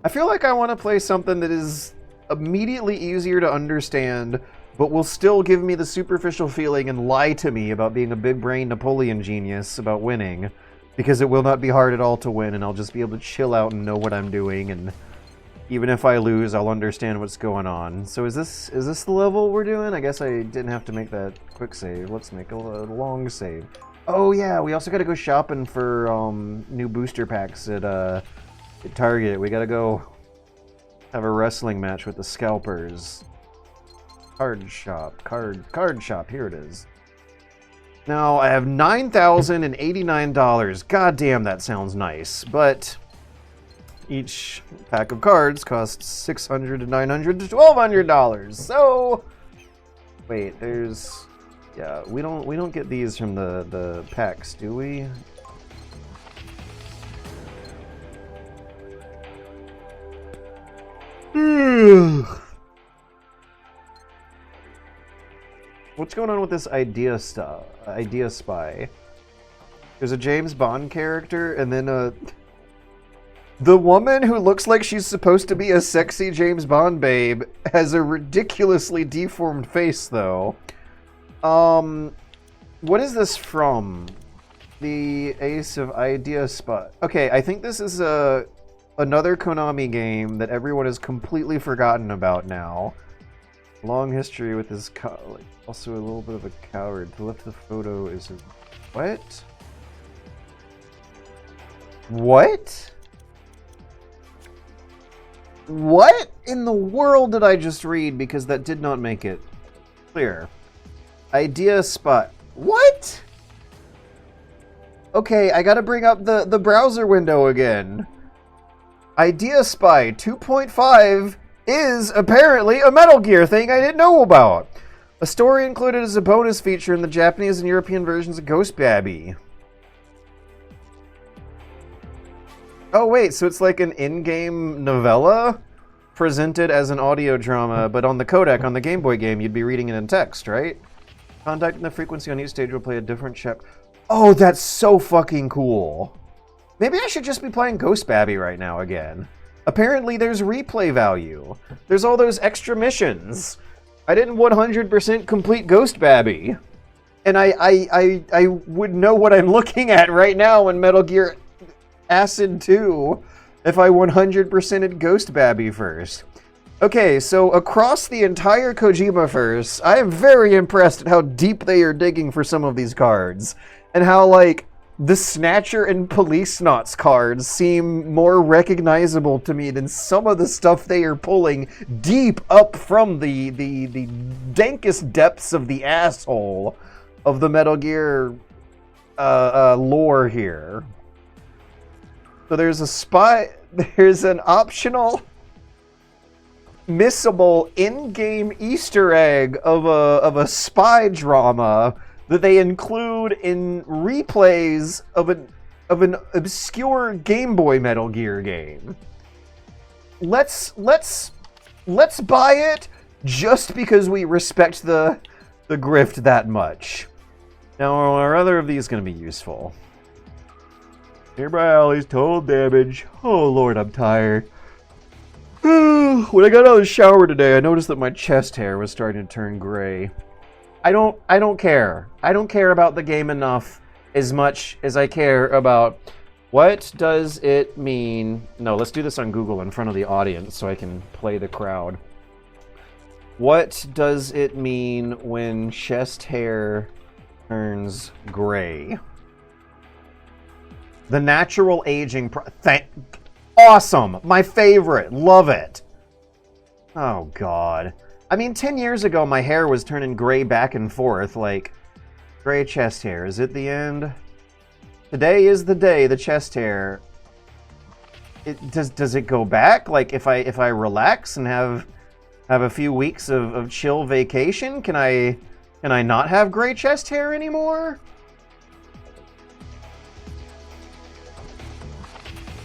I feel like I want to play something that is immediately easier to understand, but will still give me the superficial feeling and lie to me about being a big-brain Napoleon genius about winning, because it will not be hard at all to win, and I'll just be able to chill out and know what I'm doing, and even if I lose, I'll understand what's going on. So is this the level we're doing? I guess I didn't have to make that quick save. Let's make a long save. Oh yeah, we also gotta go shopping for new booster packs at Target. We gotta go have a wrestling match with the scalpers. Card shop, here it is. Now, I have $9,089. God damn, that sounds nice. But each pack of cards costs $600 to $900 to $1,200. So, wait, there's... Yeah, we don't get these from the packs, do we? What's going on with this idea spy? There's a James Bond character, and then the woman who looks like she's supposed to be a sexy James Bond babe has a ridiculously deformed face, though. What is this from? The Ace of Idea Spot. Okay, I think this is another Konami game that everyone has completely forgotten about now. Long history with this also a little bit of a coward. To lift the photo is a... What? What? What in the world did I just read? Because that did not make it clear. Idea spot. What? Okay, I gotta bring up the browser window again. Idea Spy 2.5 is apparently a Metal Gear thing I didn't know about. A story included as a bonus feature in the Japanese and European versions of Ghost Babby. Oh wait, so it's like an in-game novella presented as an audio drama, but on the codec on the Game Boy game you'd be reading it in text, right? Contacting the frequency on each stage will play a different check. Oh, that's so fucking cool. Maybe I should just be playing Ghost Babby right now again. Apparently there's replay value. There's all those extra missions. I didn't 100% complete Ghost Babby. And I would know what I'm looking at right now in Metal Gear Acid 2 if I 100%ed Ghost Babby first. Okay, so across the entire Kojima-verse, I am very impressed at how deep they are digging for some of these cards. And how, like, the Snatcher and Police Knots cards seem more recognizable to me than some of the stuff they are pulling deep up from the dankest depths of the asshole of the Metal Gear lore here. So there's an optional missable in-game Easter egg of a spy drama that they include in replays of an obscure Game Boy Metal Gear game. Let's buy it just because we respect the grift that much. Now, are either of these going to be useful? Nearby alleys, total damage. Oh lord, I'm tired. When I got out of the shower today, I noticed that my chest hair was starting to turn gray. I don't care. I don't care about the game enough as much as I care about what does it mean. No, let's do this on Google in front of the audience so I can play the crowd. What does it mean when chest hair turns gray? The natural aging awesome! My favorite! Love it! Oh, God. I mean, 10 years ago, my hair was turning gray back and forth, like, gray chest hair. Is it the end? Today is the day, the chest hair. Does it go back? Like, if I relax and have a few weeks of chill vacation, can I not have gray chest hair anymore?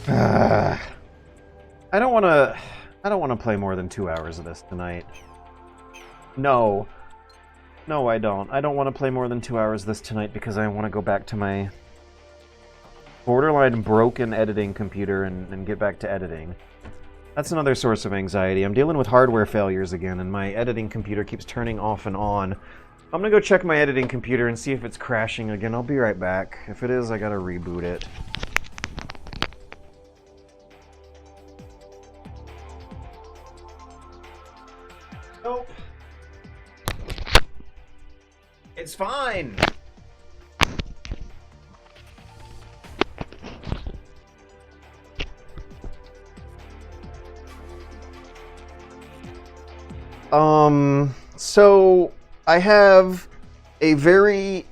I don't want to play more than 2 hours of this tonight. No, I don't. I don't want to play more than 2 hours of this tonight because I want to go back to my borderline broken editing computer and get back to editing. That's another source of anxiety. I'm dealing with hardware failures again, and my editing computer keeps turning off and on. I'm gonna go check my editing computer and see if it's crashing again. I'll be right back. If it is, I gotta reboot it. Nope. It's fine. So I have a very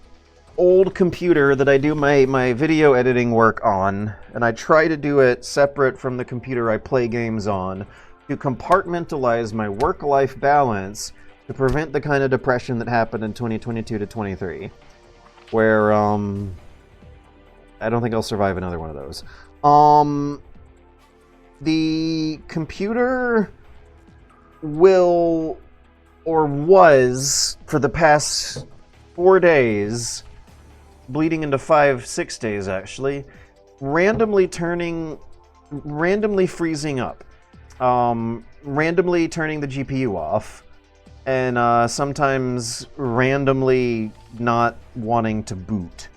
old computer that I do my video editing work on, and I try to do it separate from the computer I play games on to compartmentalize my work-life balance to prevent the kind of depression that happened in 2022 to 23, where, I don't think I'll survive another one of those. The computer will, or was, for the past 4 days, bleeding into 5-6 days actually, randomly freezing up, randomly turning the GPU off, and sometimes randomly not wanting to boot.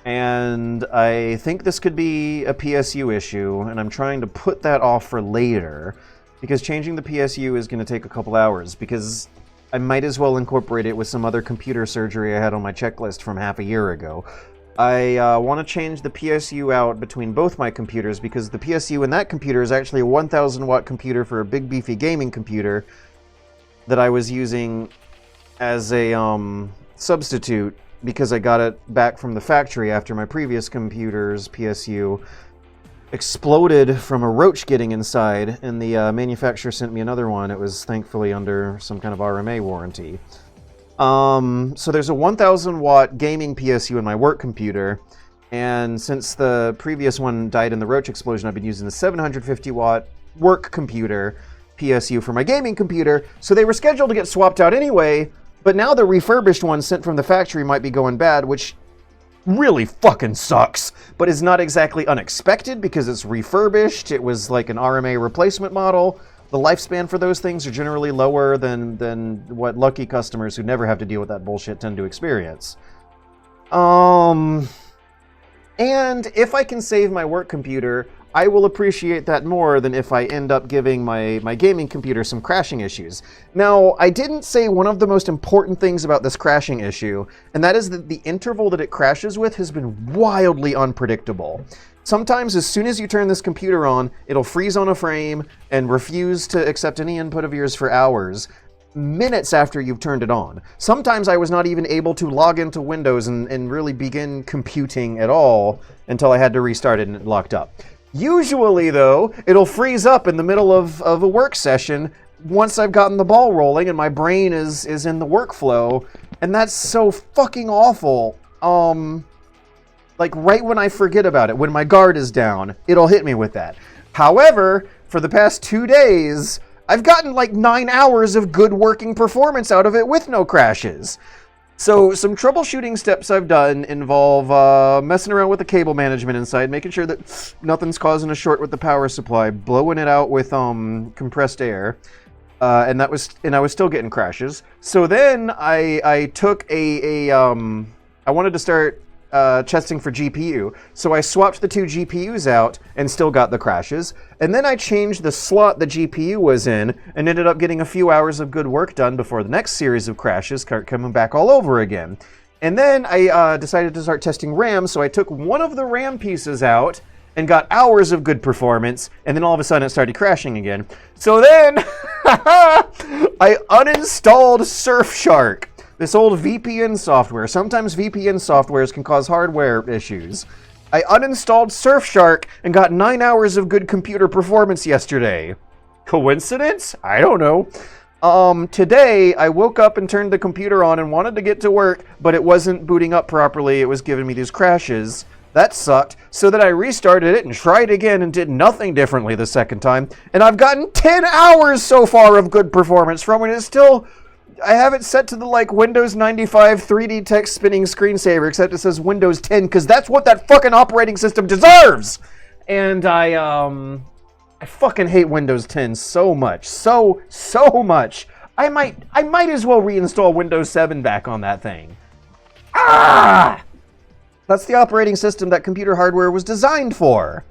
And I think this could be a PSU issue, and I'm trying to put that off for later, because changing the PSU is going to take a couple hours, because I might as well incorporate it with some other computer surgery I had on my checklist from half a year ago. I want to change the PSU out between both my computers, because the PSU in that computer is actually a 1,000 watt computer for a big beefy gaming computer that I was using as a substitute, because I got it back from the factory after my previous computer's PSU exploded from a roach getting inside, and the manufacturer sent me another one. It was thankfully under some kind of RMA warranty. So there's a 1,000 watt gaming PSU in my work computer, and since the previous one died in the roach explosion, I've been using the 750 watt work computer PSU for my gaming computer, so they were scheduled to get swapped out anyway, but now the refurbished one sent from the factory might be going bad, which really fucking sucks, but is not exactly unexpected because it's refurbished. It was like an RMA replacement model. The lifespan for those things are generally lower than what lucky customers who never have to deal with that bullshit tend to experience. And if I can save my work computer, I will appreciate that more than if I end up giving my gaming computer some crashing issues. Now, I didn't say one of the most important things about this crashing issue, and that is that the interval that it crashes with has been wildly unpredictable. Sometimes as soon as you turn this computer on, it'll freeze on a frame and refuse to accept any input of yours for hours. minutes after you've turned it on. Sometimes I was not even able to log into Windows and really begin computing at all until I had to restart it and it locked up. Usually, though, it'll freeze up in the middle of a work session once I've gotten the ball rolling and my brain is in the workflow, and that's so fucking awful. Like right when I forget about it, when my guard is down, it'll hit me with that. However, for the past 2 days, I've gotten like 9 hours of good working performance out of it with no crashes. So some troubleshooting steps I've done involve messing around with the cable management inside, making sure that nothing's causing a short with the power supply, blowing it out with compressed air, and I was still getting crashes. So then I took I wanted to start testing for GPU. So I swapped the 2 GPUs out and still got the crashes. And then I changed the slot the GPU was in and ended up getting a few hours of good work done before the next series of crashes coming back all over again. And then I decided to start testing RAM, so I took one of the RAM pieces out and got hours of good performance, and then all of a sudden it started crashing again. So then I uninstalled Surfshark, this old VPN software. Sometimes VPN softwares can cause hardware issues. I uninstalled Surfshark and got 9 hours of good computer performance yesterday. Coincidence? I don't know. Today, I woke up and turned the computer on and wanted to get to work, but it wasn't booting up properly. It was giving me these crashes. That sucked. So then I restarted it and tried again and did nothing differently the second time. And I've gotten 10 hours so far of good performance from it. It's still... I have it set to the like Windows 95 3D text spinning screensaver, except it says Windows 10 because that's what that fucking operating system deserves. And I fucking hate Windows 10 so much, so much. I might as well reinstall Windows 7 back on that thing. Ah! That's the operating system that computer hardware was designed for.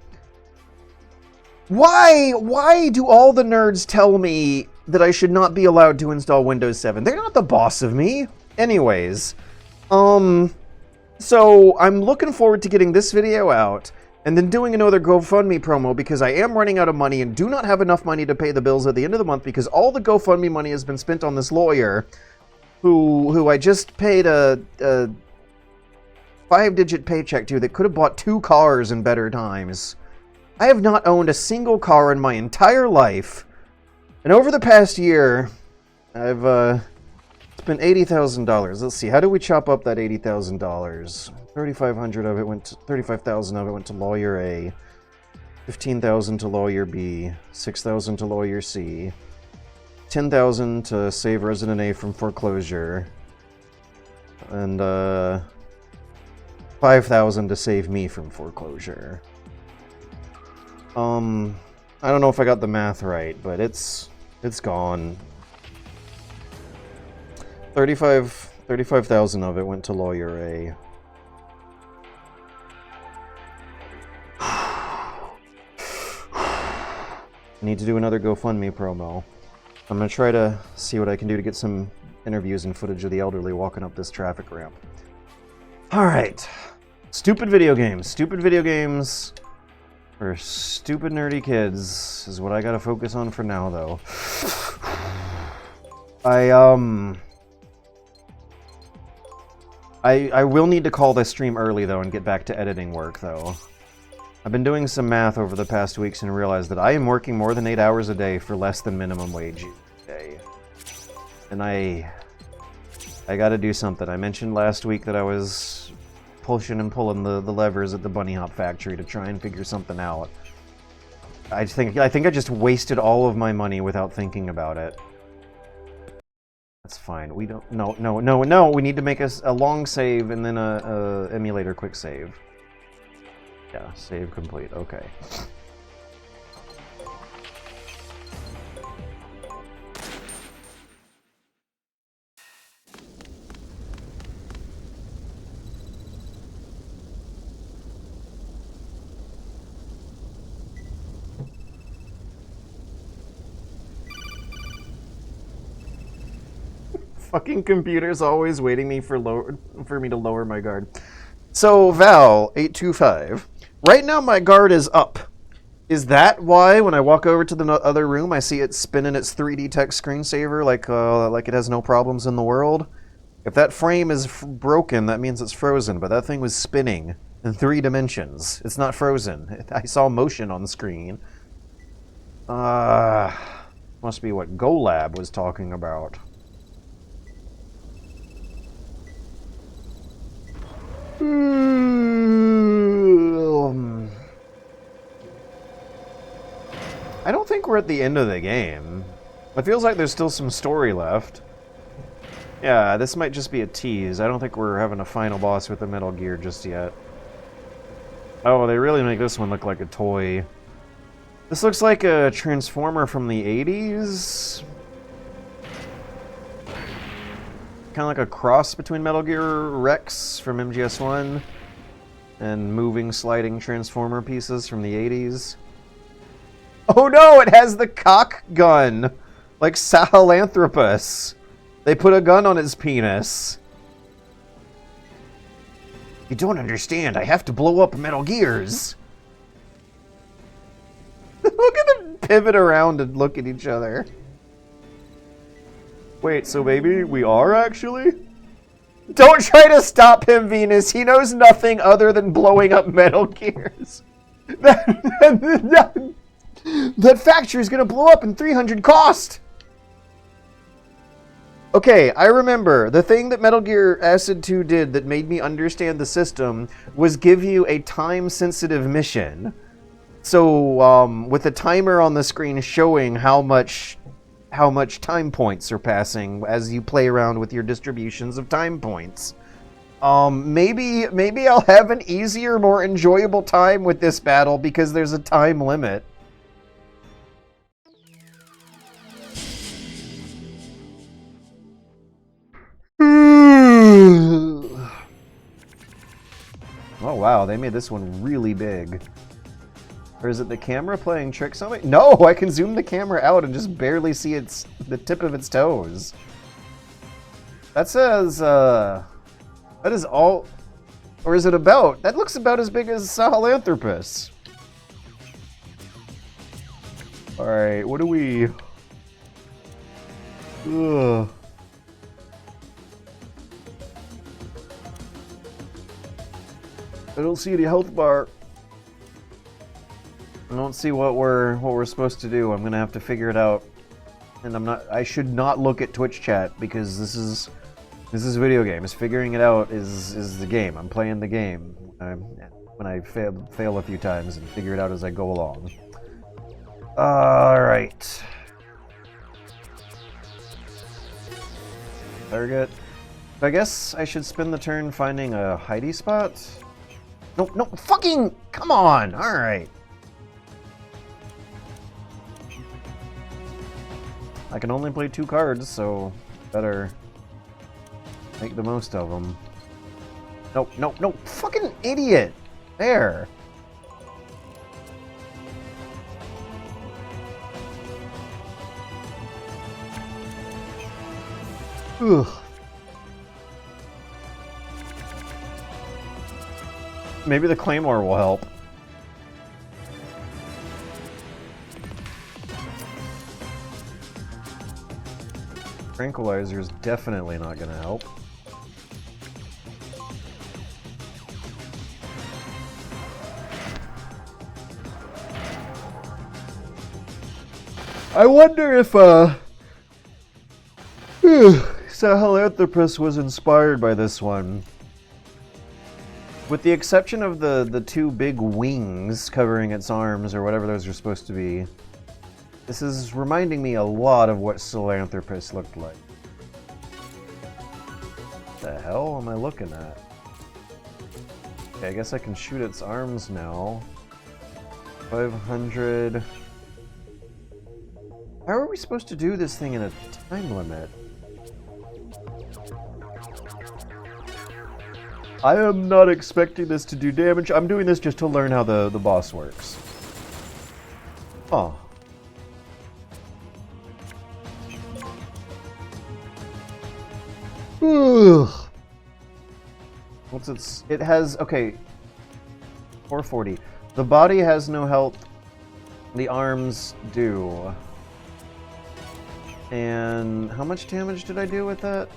Why do all the nerds tell me that I should not be allowed to install Windows 7? They're not the boss of me. Anyways, so I'm looking forward to getting this video out and then doing another GoFundMe promo because I am running out of money and do not have enough money to pay the bills at the end of the month because all the GoFundMe money has been spent on this lawyer who I just paid a 5-digit paycheck to that could have bought 2 cars in better times. I have not owned a single car in my entire life. And over the past year, I've spent $80,000. Let's see, how do we chop up that $80,000? 3,500 of it went to 35,000 of it went to lawyer A, 15,000 to lawyer B, 6,000 to lawyer C, 10,000 to save resident A from foreclosure, and 5,000 to save me from foreclosure. I don't know if I got the math right, but it's gone. 35,000 of it went to lawyer A. Need to do another GoFundMe promo. I'm gonna try to see what I can do to get some interviews and footage of the elderly walking up this traffic ramp. Alright. Stupid video games. Stupid video games for stupid nerdy kids is what I gotta focus on for now, though. I will need to call this stream early, though, and get back to editing work, though. I've been doing some math over the past weeks and realized that I am working more than 8 hours a day for less than minimum wage a day. And I gotta do something. I mentioned last week that I was pushing and pulling the levers at the bunny hop factory to try and figure something out. I think I just wasted all of my money without thinking about it. That's fine. We don't... No. We need to make a long save and then a emulator quick save. Yeah, save complete. Okay. Fucking computer's always waiting for me to lower my guard. So, Val825. Right now my guard is up. Is that why when I walk over to the other room, I see it spinning its 3D text screensaver like it has no problems in the world? If that frame is broken, that means it's frozen, but that thing was spinning in 3 dimensions. It's not frozen. I saw motion on the screen. Must be what GoLab was talking about. I don't think we're at the end of the game. It feels like there's still some story left. Yeah, this might just be a tease. I don't think we're having a final boss with the Metal Gear just yet. Oh, they really make this one look like a toy. This looks like a Transformer from the 80s. Kind of like a cross between Metal Gear Rex from MGS1 and moving, sliding Transformer pieces from the 80s. Oh no, it has the cock gun! Like Sahelanthropus. They put a gun on his penis. You don't understand. I have to blow up Metal Gears. Look at them pivot around and look at each other. Wait, so maybe we are actually? Don't try to stop him, Venus. He knows nothing other than blowing up Metal Gears. That factory is going to blow up in 300 cost. Okay, I remember. The thing that Metal Gear Acid 2 did that made me understand the system was give you a time-sensitive mission. So, with a timer on the screen showing how much time points are passing as you play around with your distributions of time points. Maybe I'll have an easier, more enjoyable time with this battle because there's a time limit. Oh wow, they made this one really big. Or is it the camera playing tricks on me? No, I can zoom the camera out and just barely see the tip of its toes. That says, that is all, or is it about? That looks about as big as Sahelanthropus. Alright, what do we... Ugh. I don't see any health bar. I don't see what we're supposed to do. I'm gonna have to figure it out. And I should not look at Twitch chat because this is video games. Figuring it out is the game. I'm playing the game. When I fail a few times and figure it out as I go along. Alright. Target. I guess I should spend the turn finding a hidey spot? No, fucking, come on! Alright. I can only play 2 cards, so better make the most of them. No, fucking idiot! There! Ugh. Maybe the Claymore will help. Tranquilizer is definitely not going to help. I wonder if Sahelanthropus was inspired by this one. With the exception of the 2 big wings covering its arms, or whatever those are supposed to be, this is reminding me a lot of what Sahelanthropus looked like. What the hell am I looking at? Okay, I guess I can shoot its arms now. 500... How are we supposed to do this thing in a time limit? I am not expecting this to do damage. I'm doing this just to learn how the boss works. Oh. Ugh. What's its... It has... Okay. 440. The body has no health. the arms do. And how much damage did I do with that?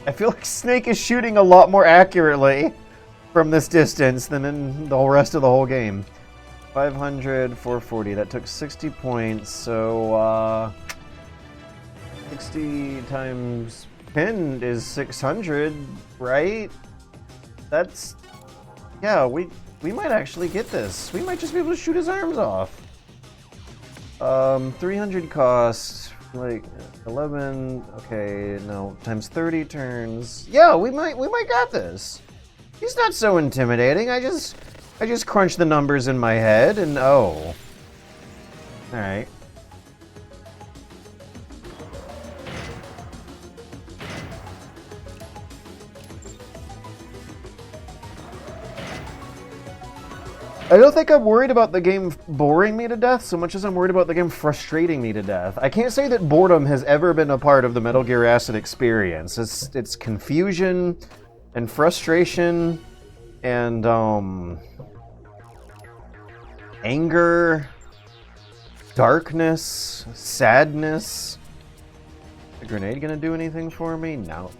I feel like Snake is shooting a lot more accurately from this distance than in the whole rest of the whole game. 500, 440. That took 60 points, so 60 times pinned is 600, right? That's... yeah, we might actually get this. We might just be able to shoot his arms off. 300 cost, like 11. Okay, no, times 30 turns. Yeah, we might got this. He's not so intimidating. I just crunched the numbers in my head, and oh, all right. I don't think I'm worried about the game boring me to death so much as I'm worried about the game frustrating me to death. I can't say that boredom has ever been a part of the Metal Gear Acid experience. It's confusion and frustration and anger, darkness, sadness. Is the grenade gonna do anything for me? No.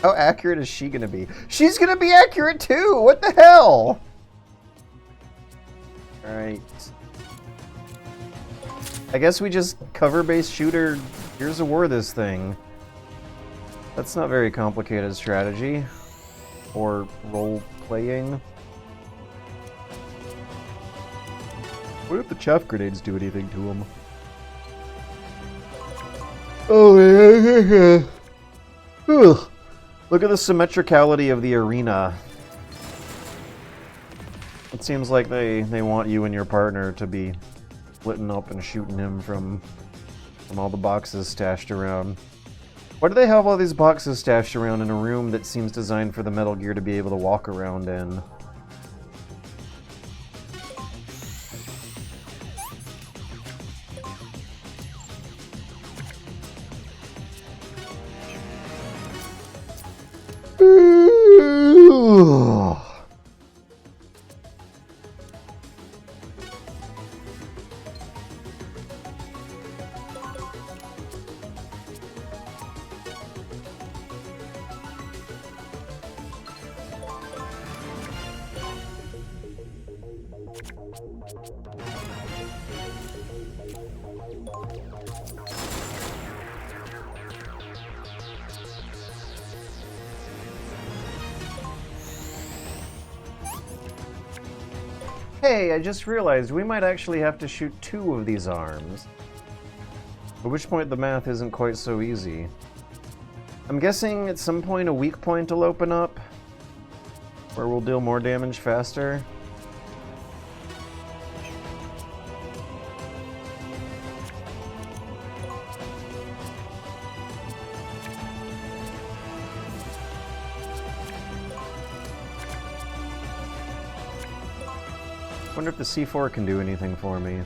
How accurate is she gonna be? She's gonna be accurate too! What the hell? Alright. I guess we just cover-based shooter Gears of War this thing. That's not very complicated strategy. Or role-playing. What if the chaff grenades do anything to him? Oh, yeah. Ugh. Look at the symmetricality of the arena. It seems like they want you and your partner to be splitting up and shooting him from all the boxes stashed around. Why do they have all these boxes stashed around in a room that seems designed for the Metal Gear to be able to walk around in? Hey, I just realized we might actually have to shoot 2 of these arms. At which point the math isn't quite so easy. I'm guessing at some point a weak point will open up, where we'll deal more damage faster. I wonder if the C4 can do anything for me.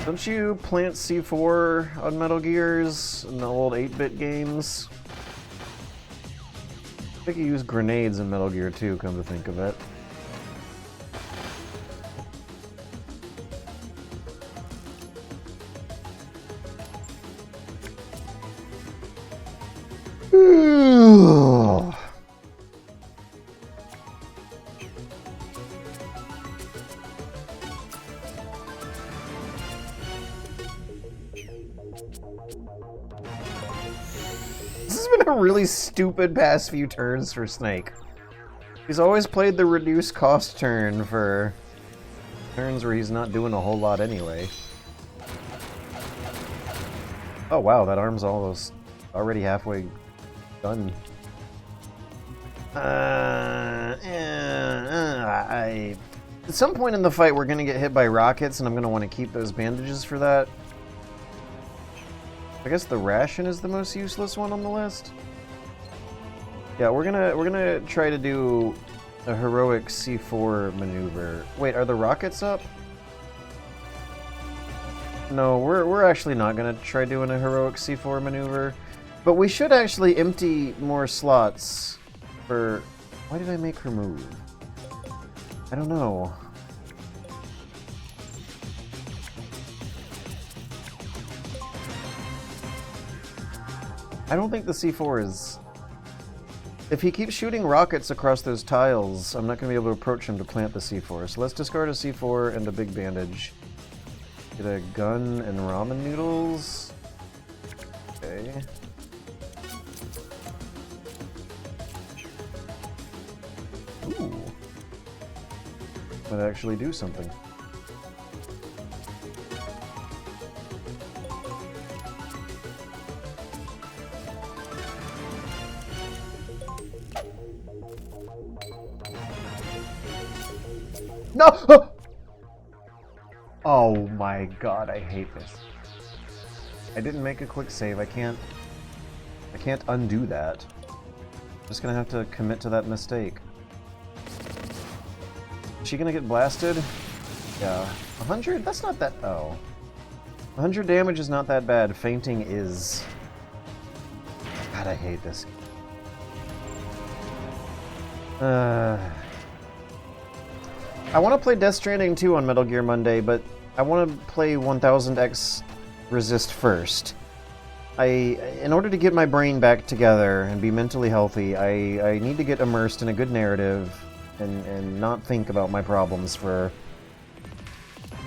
Don't you plant C4 on Metal Gears in the old 8-bit games? I think you use grenades in Metal Gear 2, come to think of it. This has been a really stupid past few turns for Snake. He's always played the reduced cost turn for turns where he's not doing a whole lot anyway. Oh wow, that arm's almost already halfway done. At some point in the fight we're gonna get hit by rockets and I'm gonna want to keep those bandages for that. I guess the ration is the most useless one on the list. Yeah, we're gonna try to do A heroic C4 maneuver. Wait, are the rockets up? No, we're actually not gonna try doing a heroic C4 maneuver. But we should actually empty more slots for... Why did I make her move? I don't know. I don't think the C4 is... If he keeps shooting rockets across those tiles, I'm not going to be able to approach him to plant the C4. So let's discard a C4 and a big bandage. Get a gun and ramen noodles. Okay. Ooh. Might actually do something. No! Oh my god, I hate this. I didn't make a quick save. I can't undo that. Just gonna have to commit to that mistake. Is she gonna get blasted? Yeah. 100? That's not that... Oh. 100 damage is not that bad. Fainting is... God, I hate this. I want to play Death Stranding 2 on Metal Gear Monday, but I want to play 1000X Resist first. In order to get my brain back together and be mentally healthy, I need to get immersed in a good narrative and not think about my problems for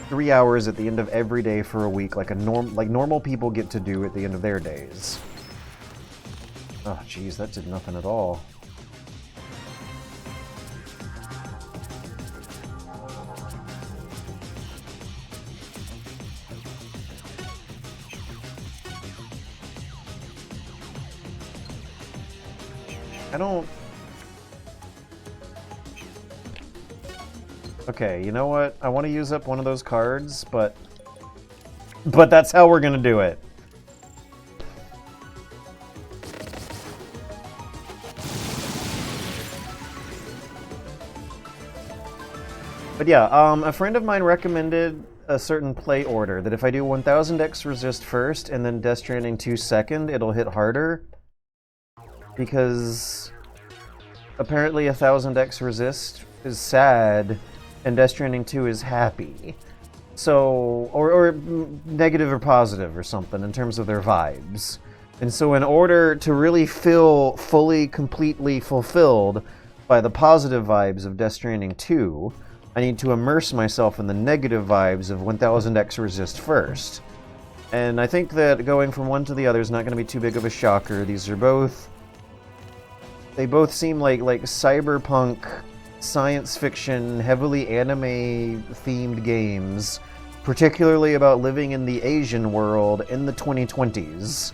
3 hours at the end of every day for a week, like normal people get to do at the end of their days. Oh, jeez, that did nothing at all. I don't... Okay, you know what? I want to use up one of those cards, but that's how we're gonna do it. But yeah, a friend of mine recommended a certain play order, that if I do 1000X Resist first and then Death Stranding 2 second, it'll hit harder. Because apparently 1000X Resist is sad and Death Stranding 2 is happy. So, or negative or positive or something in terms of their vibes. And so in order to really feel fully, completely fulfilled by the positive vibes of Death Stranding 2, I need to immerse myself in the negative vibes of 1000X Resist first. And I think that going from one to the other is not going to be too big of a shocker. These are both... They both seem like cyberpunk, science fiction, heavily anime-themed games, particularly about living in the Asian world in the 2020s.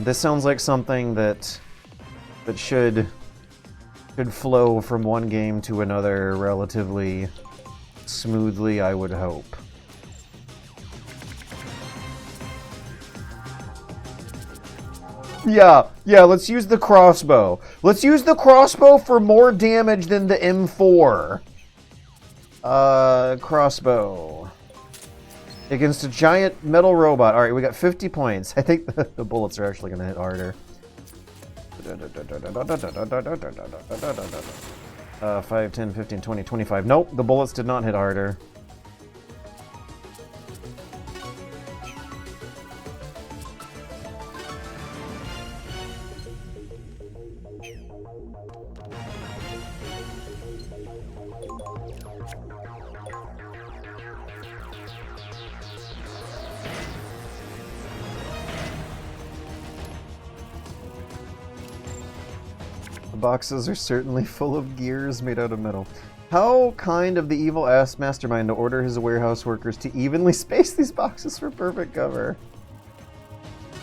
This sounds like something that should flow from one game to another relatively smoothly, I would hope. Yeah, let's use the crossbow. Let's use the crossbow for more damage than the M4. Crossbow. Against a giant metal robot. Alright, we got 50 points. I think the bullets are actually going to hit harder. 5, 10, 15, 20, 25. Nope, the bullets did not hit harder. The boxes are certainly full of gears made out of metal. How kind of the evil-ass mastermind to order his warehouse workers to evenly space these boxes for perfect cover.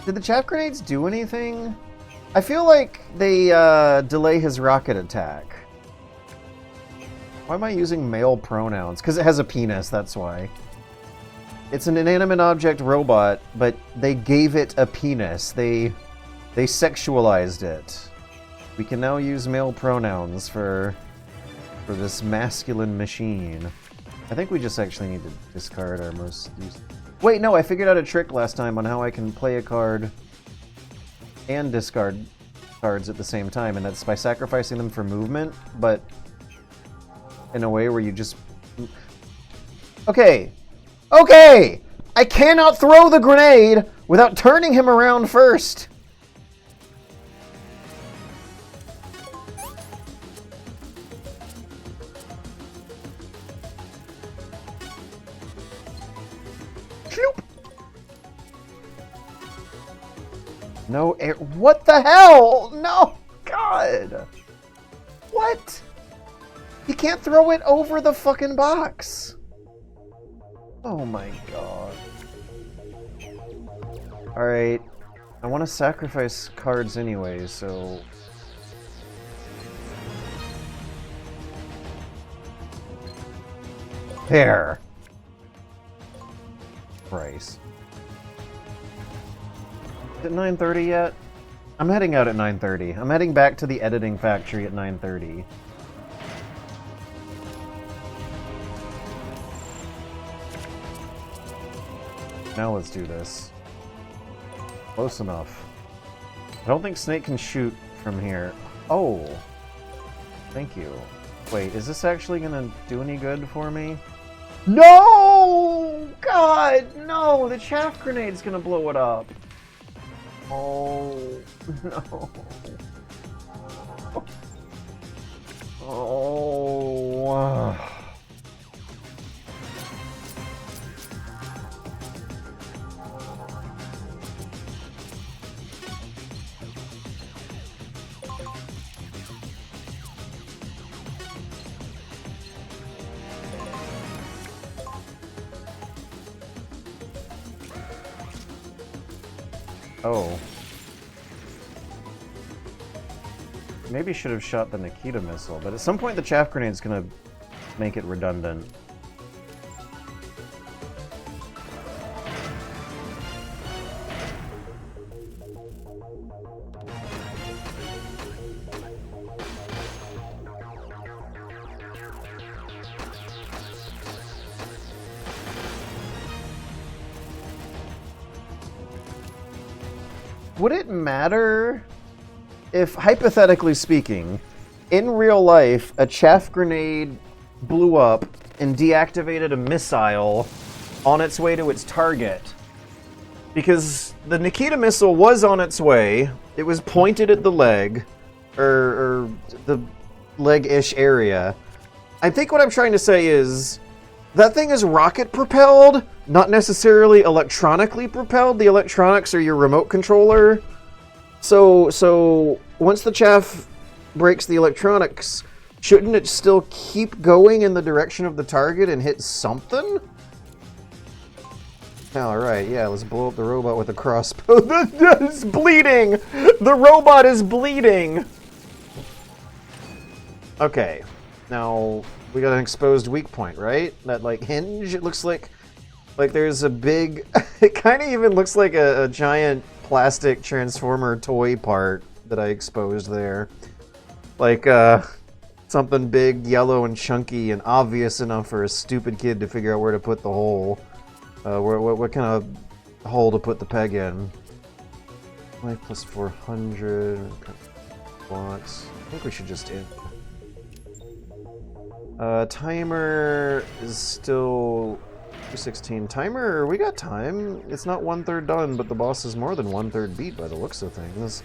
Did the chaff grenades do anything? I feel like they delay his rocket attack. Why am I using male pronouns? Because it has a penis, that's why. It's an inanimate object robot, but they gave it a penis. They sexualized it. We can now use male pronouns for this masculine machine. I think we just actually need to discard our most used... Wait, no, I figured out a trick last time on how I can play a card and discard cards at the same time, and that's by sacrificing them for movement, but in a way where you just... Okay! Okay! I cannot throw the grenade without turning him around first! No air. What the hell? No! God! What? You can't throw it over the fucking box! Oh my god. Alright. I want to sacrifice cards anyway, so... There! Price. Is it 9:30 yet? I'm heading out at 9:30. I'm heading back to the editing factory at 9:30. Now let's do this. Close enough. I don't think Snake can shoot from here. Oh! Thank you. Wait, is this actually gonna do any good for me? No! God, no! The chaff grenade's gonna blow it up. Oh, no. Oh. Oh. Maybe should have shot the Nikita missile, but at some point the chaff grenade's gonna make it redundant. Would it matter if, hypothetically speaking, in real life, a chaff grenade blew up and deactivated a missile on its way to its target? Because the Nikita missile was on its way, it was pointed at the leg, or the leg-ish area. I think what I'm trying to say is, that thing is rocket-propelled, not necessarily electronically propelled. The electronics are your remote controller. So once the chaff breaks the electronics, shouldn't it still keep going in the direction of the target and hit something? Alright, yeah, let's blow up the robot with a crossbow. It's bleeding! The robot is bleeding! Okay, now we got an exposed weak point, right? That, like, hinge, it looks like there's a big... It kind of even looks like a giant plastic Transformer toy part that I exposed there. Like, something big, yellow, and chunky, and obvious enough for a stupid kid to figure out where to put the hole. What kind of hole to put the peg in. Life plus 400... blocks. I think we should just end. Timer is still 216. Timer, we got time. It's not 1/3 done, but the boss is more than 1/3 beat by the looks of things.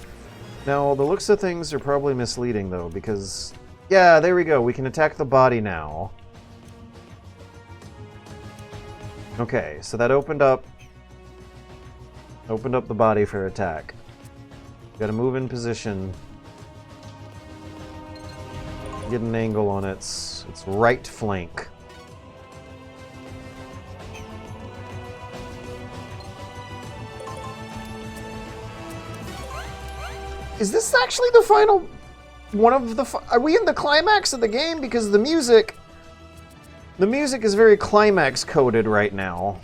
Now, the looks of things are probably misleading, though, because... Yeah, there we go. We can attack the body now. Okay, so that opened up the body for attack. Gotta move in position. Get an angle on its right flank. Is this actually the final one of the... Are we in the climax of the game? Because the music is very climax coded right now.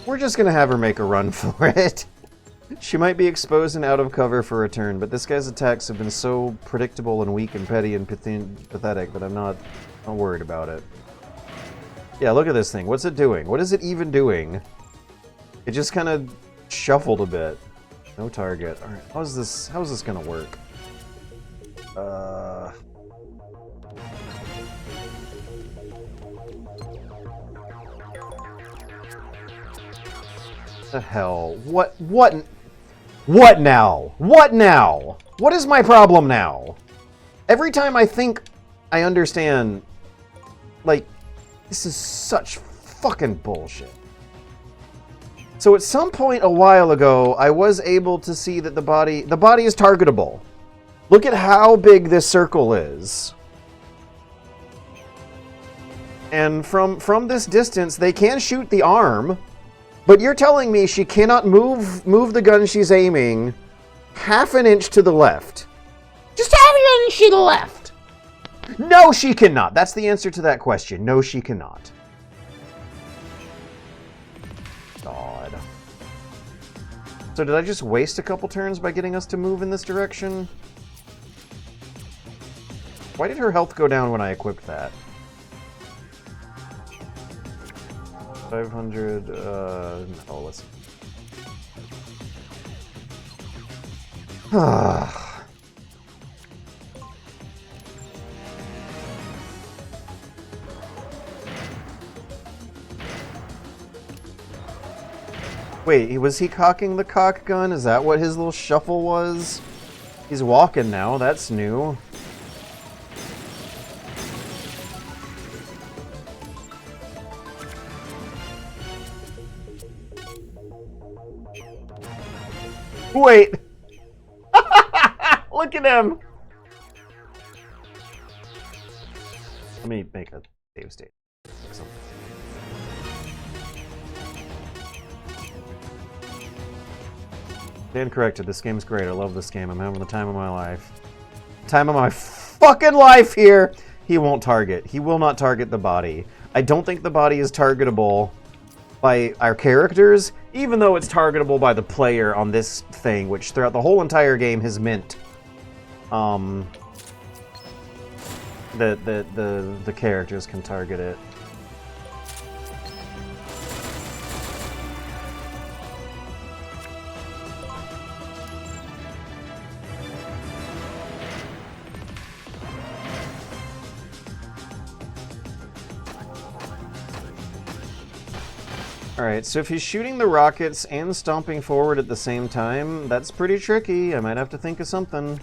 We're just gonna have her make a run for it. She might be exposed and out of cover for a turn, but this guy's attacks have been so predictable and weak and petty and pathetic that I'm not worried about it. Yeah, look at this thing. What's it doing? What is it even doing? It just kind of shuffled a bit. No target. All right, how is this gonna work? The hell? What now? What now? What is my problem now? Every time I think I understand, like, this is such fucking bullshit. So at some point a while ago, I was able to see that the body is targetable. Look at how big this circle is. And from this distance, they can shoot the arm, but you're telling me she cannot move the gun she's aiming half an inch to the left. Just half an inch to the left. No, she cannot. That's the answer to that question. No, she cannot. God. So did I just waste a couple turns by getting us to move in this direction? Why did her health go down when I equipped that? 500, no, let's... Wait, was he cocking the cock gun? Is that what his little shuffle was? He's walking now, that's new. Wait! Look at him! Let me make a save state. Stand corrected. This game's great. I love this game. I'm having the time of my life. Time of my fucking life here! He won't target. He will not target the body. I don't think the body is targetable by our characters, even though it's targetable by the player on this thing, which throughout the whole entire game has meant that the characters can target it. Alright, so if he's shooting the rockets and stomping forward at the same time, that's pretty tricky. I might have to think of something.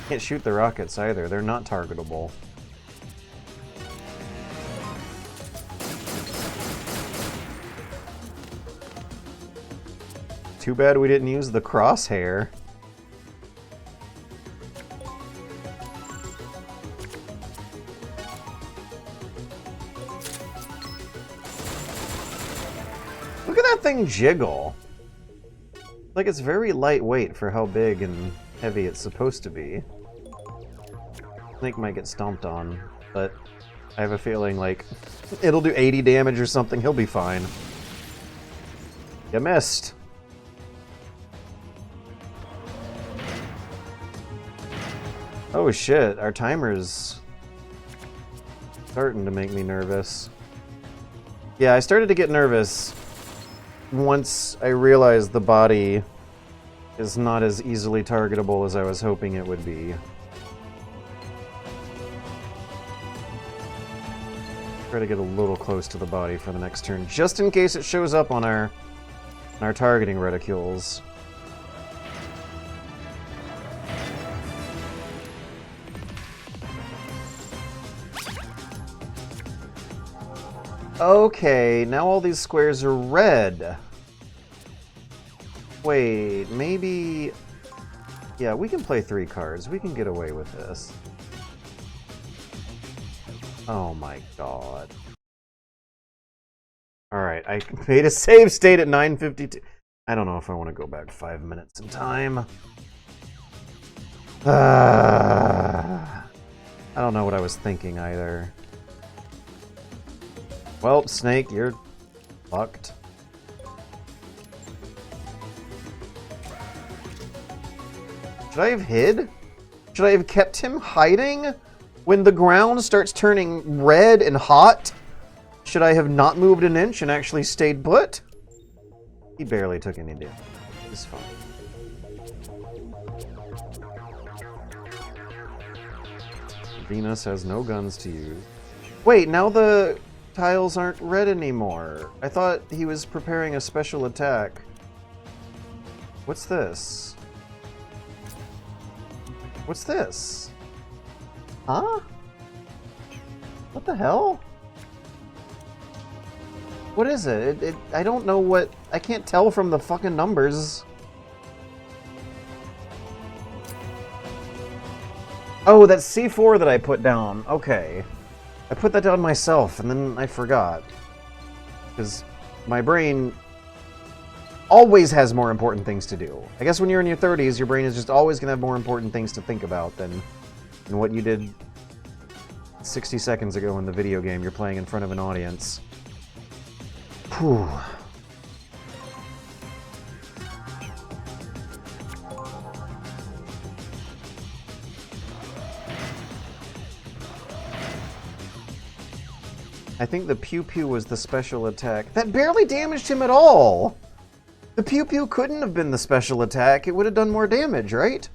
Can't shoot the rockets either. They're not targetable. Too bad we didn't use the crosshair. Look at that thing jiggle. Like, it's very lightweight for how big and heavy it's supposed to be. Snake might get stomped on, but I have a feeling, like, it'll do 80 damage or something. He'll be fine. You missed. Oh shit, our timer's starting to make me nervous. Yeah, I started to get nervous once I realized the body is not as easily targetable as I was hoping it would be. Try to get a little close to the body for the next turn, just in case it shows up on our targeting reticules. Okay, now all these squares are red. Wait, maybe... Yeah, we can play 3 cards. We can get away with this. Oh my god. Alright, I made a save state at 9:52. I don't know if I want to go back 5 minutes in time. I don't know what I was thinking either. Well, Snake, you're fucked. Should I have hid? Should I have kept him hiding? When the ground starts turning red and hot, should I have not moved an inch and actually stayed put? He barely took any damage. It's fine. Venus has no guns to use. Wait, now the tiles aren't red anymore. I thought he was preparing a special attack. What's this? What's this? Huh? What the hell? What is it? I don't know what... I can't tell from the fucking numbers. Oh, that's C4 that I put down. Okay. I put that down myself, and then I forgot. Because my brain always has more important things to do. I guess when you're in your 30s, your brain is just always going to have more important things to think about than what you did 60 seconds ago in the video game you're playing in front of an audience. Whew. I think the Pew Pew was the special attack. That barely damaged him at all! The Pew Pew couldn't have been the special attack. It would have done more damage, right?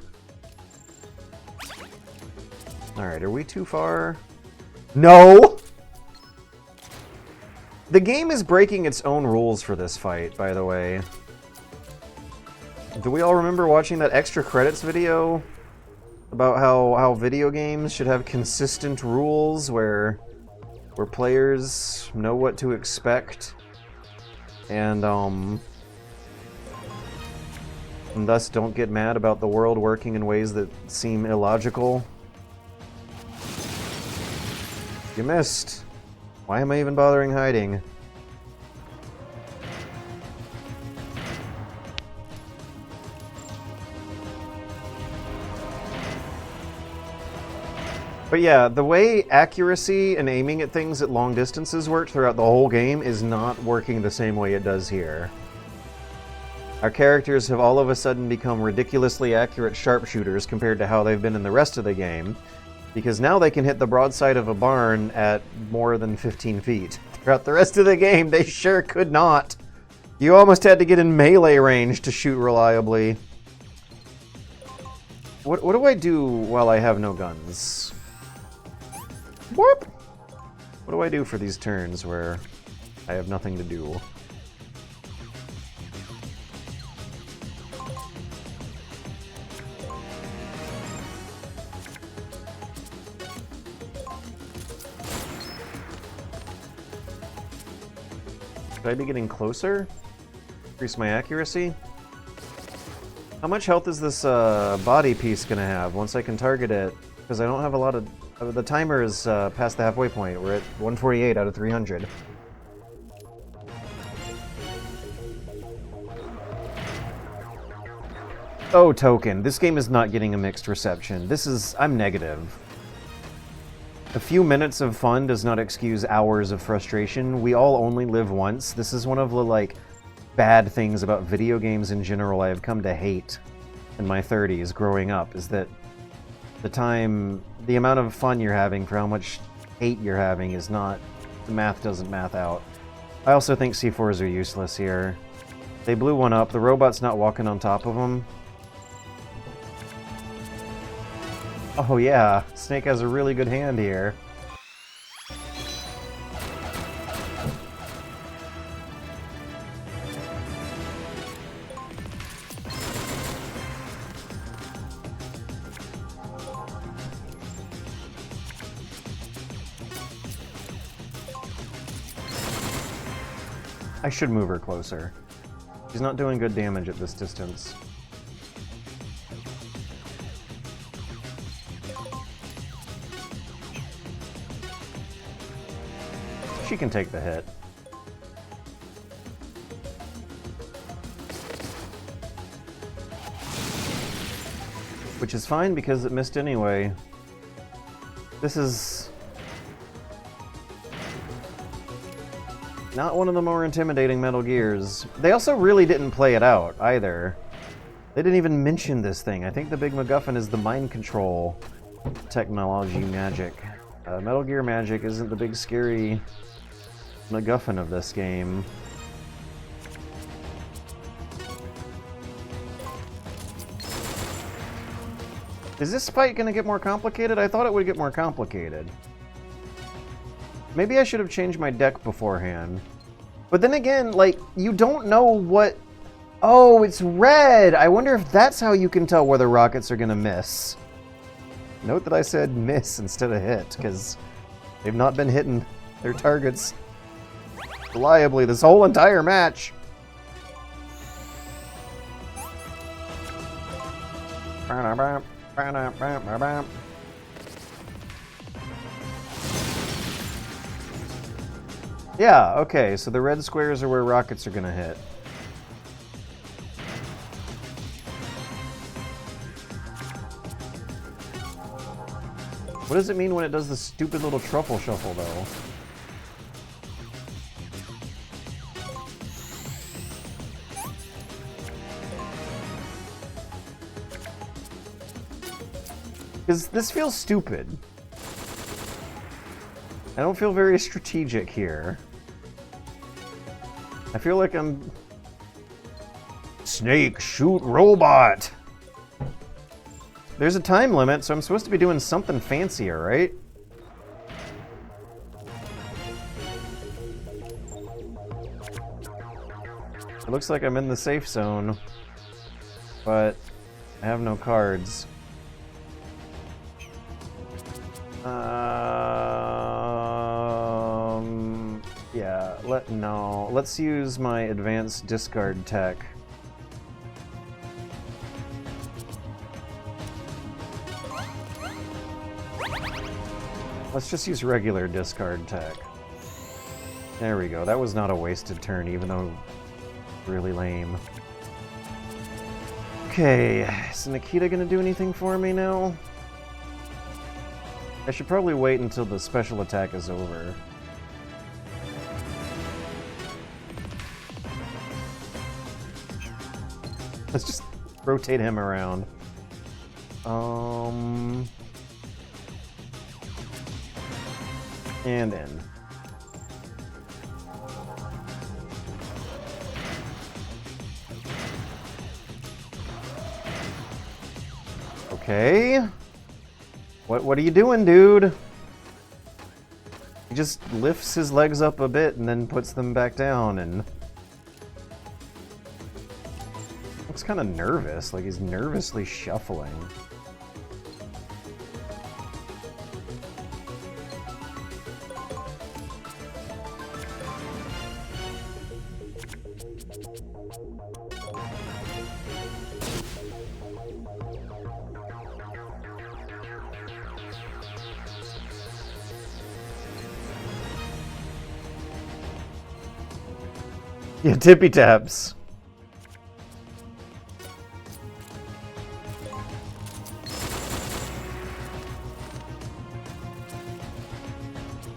Alright, are we too far? No! The game is breaking its own rules for this fight, by the way. Do we all remember watching that extra credits video? About how video games should have consistent rules where players know what to expect and thus don't get mad about the world working in ways that seem illogical. You missed. Why am I even bothering hiding? But yeah, the way accuracy and aiming at things at long distances worked throughout the whole game is not working the same way it does here. Our characters have all of a sudden become ridiculously accurate sharpshooters compared to how they've been in the rest of the game, because now they can hit the broadside of a barn at more than 15 feet. Throughout the rest of the game, they sure could not. You almost had to get in melee range to shoot reliably. What do I do while I have no guns? Whoop! What do I do for these turns where I have nothing to do? Should I be getting closer? Increase my accuracy? How much health is this body piece gonna have once I can target it? Because I don't have a lot of... the timer is past the halfway point. We're at 148 out of 300. Oh, Token. This game is not getting a mixed reception. I'm negative. A few minutes of fun does not excuse hours of frustration. We all only live once. This is one of the, bad things about video games in general I have come to hate in my 30s growing up, is that the amount of fun you're having for how much hate you're having is not... the math doesn't math out. I also think C4s are useless here. They blew one up. The robot's not walking on top of them. Oh yeah, Snake has a really good hand here. I should move her closer. She's not doing good damage at this distance. She can take the hit. Which is fine because it missed anyway. This is not one of the more intimidating Metal Gears. They also really didn't play it out, either. They didn't even mention this thing. I think the big MacGuffin is the mind control technology magic. Metal Gear magic isn't the big scary MacGuffin of this game. Is this fight gonna get more complicated? I thought it would get more complicated. Maybe I should have changed my deck beforehand. But then again, like, you don't know what... Oh, it's red! I wonder if that's how you can tell whether rockets are gonna miss. Note that I said miss instead of hit, because they've not been hitting their targets reliably this whole entire match. Yeah, okay, so the red squares are where rockets are gonna hit. What does it mean when it does the stupid little truffle shuffle, though? Because this feels stupid. I don't feel very strategic here. I feel like I'm... Snake, shoot robot! There's a time limit, so I'm supposed to be doing something fancier, right? It looks like I'm in the safe zone, but I have no cards. Yeah, let's use my advanced discard tech. Let's just use regular discard tech. There we go. That was not a wasted turn, even though really lame. Okay, is Nikita gonna do anything for me now? I should probably wait until the special attack is over. Let's just rotate him around. And in. Okay. What are you doing, dude? He just lifts his legs up a bit and then puts them back down and... Looks kind of nervous, like he's nervously shuffling. Yeah, tippy taps.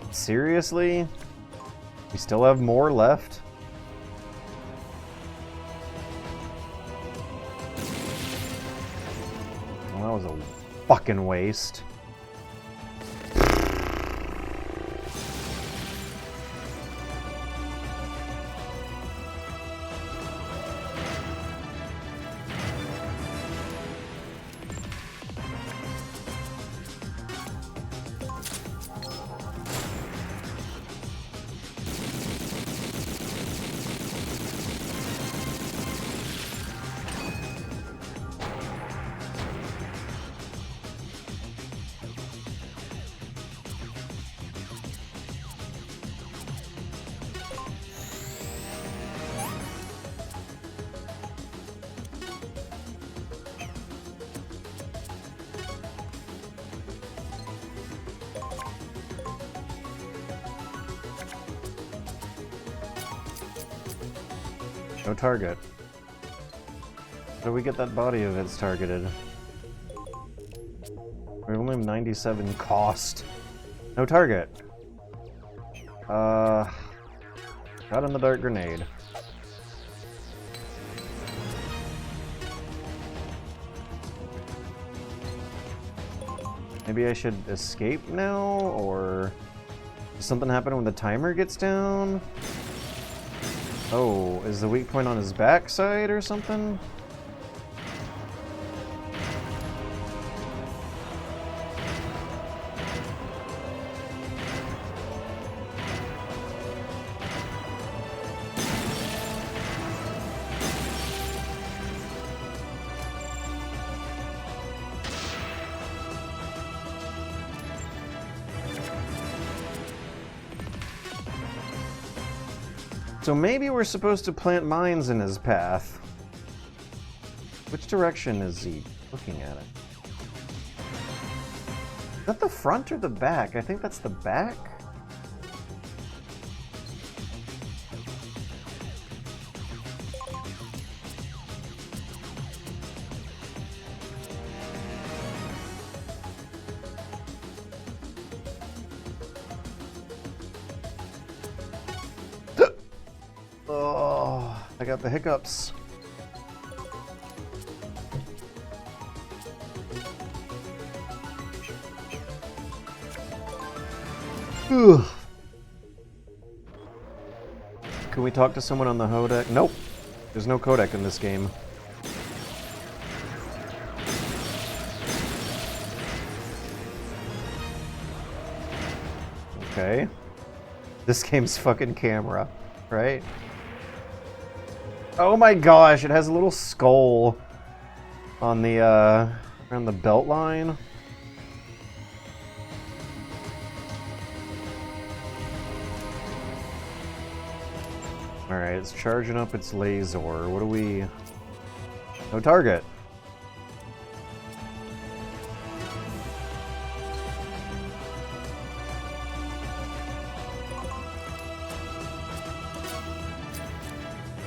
Seriously? We still have more left? Well, that was a fucking waste. No target. How do we get that body if it's targeted? We only have 97 cost. No target. Shot in the dark grenade. Maybe I should escape now, or does something happen when the timer gets down? Oh, is the weak point on his backside or something? So maybe we're supposed to plant mines in his path. Which direction is he looking at it? Is that the front or the back? I think that's the back. Oh, I got the hiccups. Whew. Can we talk to someone on the codec? Nope. There's no codec in this game. Okay. This game's fucking camera, right? Oh my gosh, it has a little skull on the around the belt line. Alright, it's charging up its laser. What do we... No target.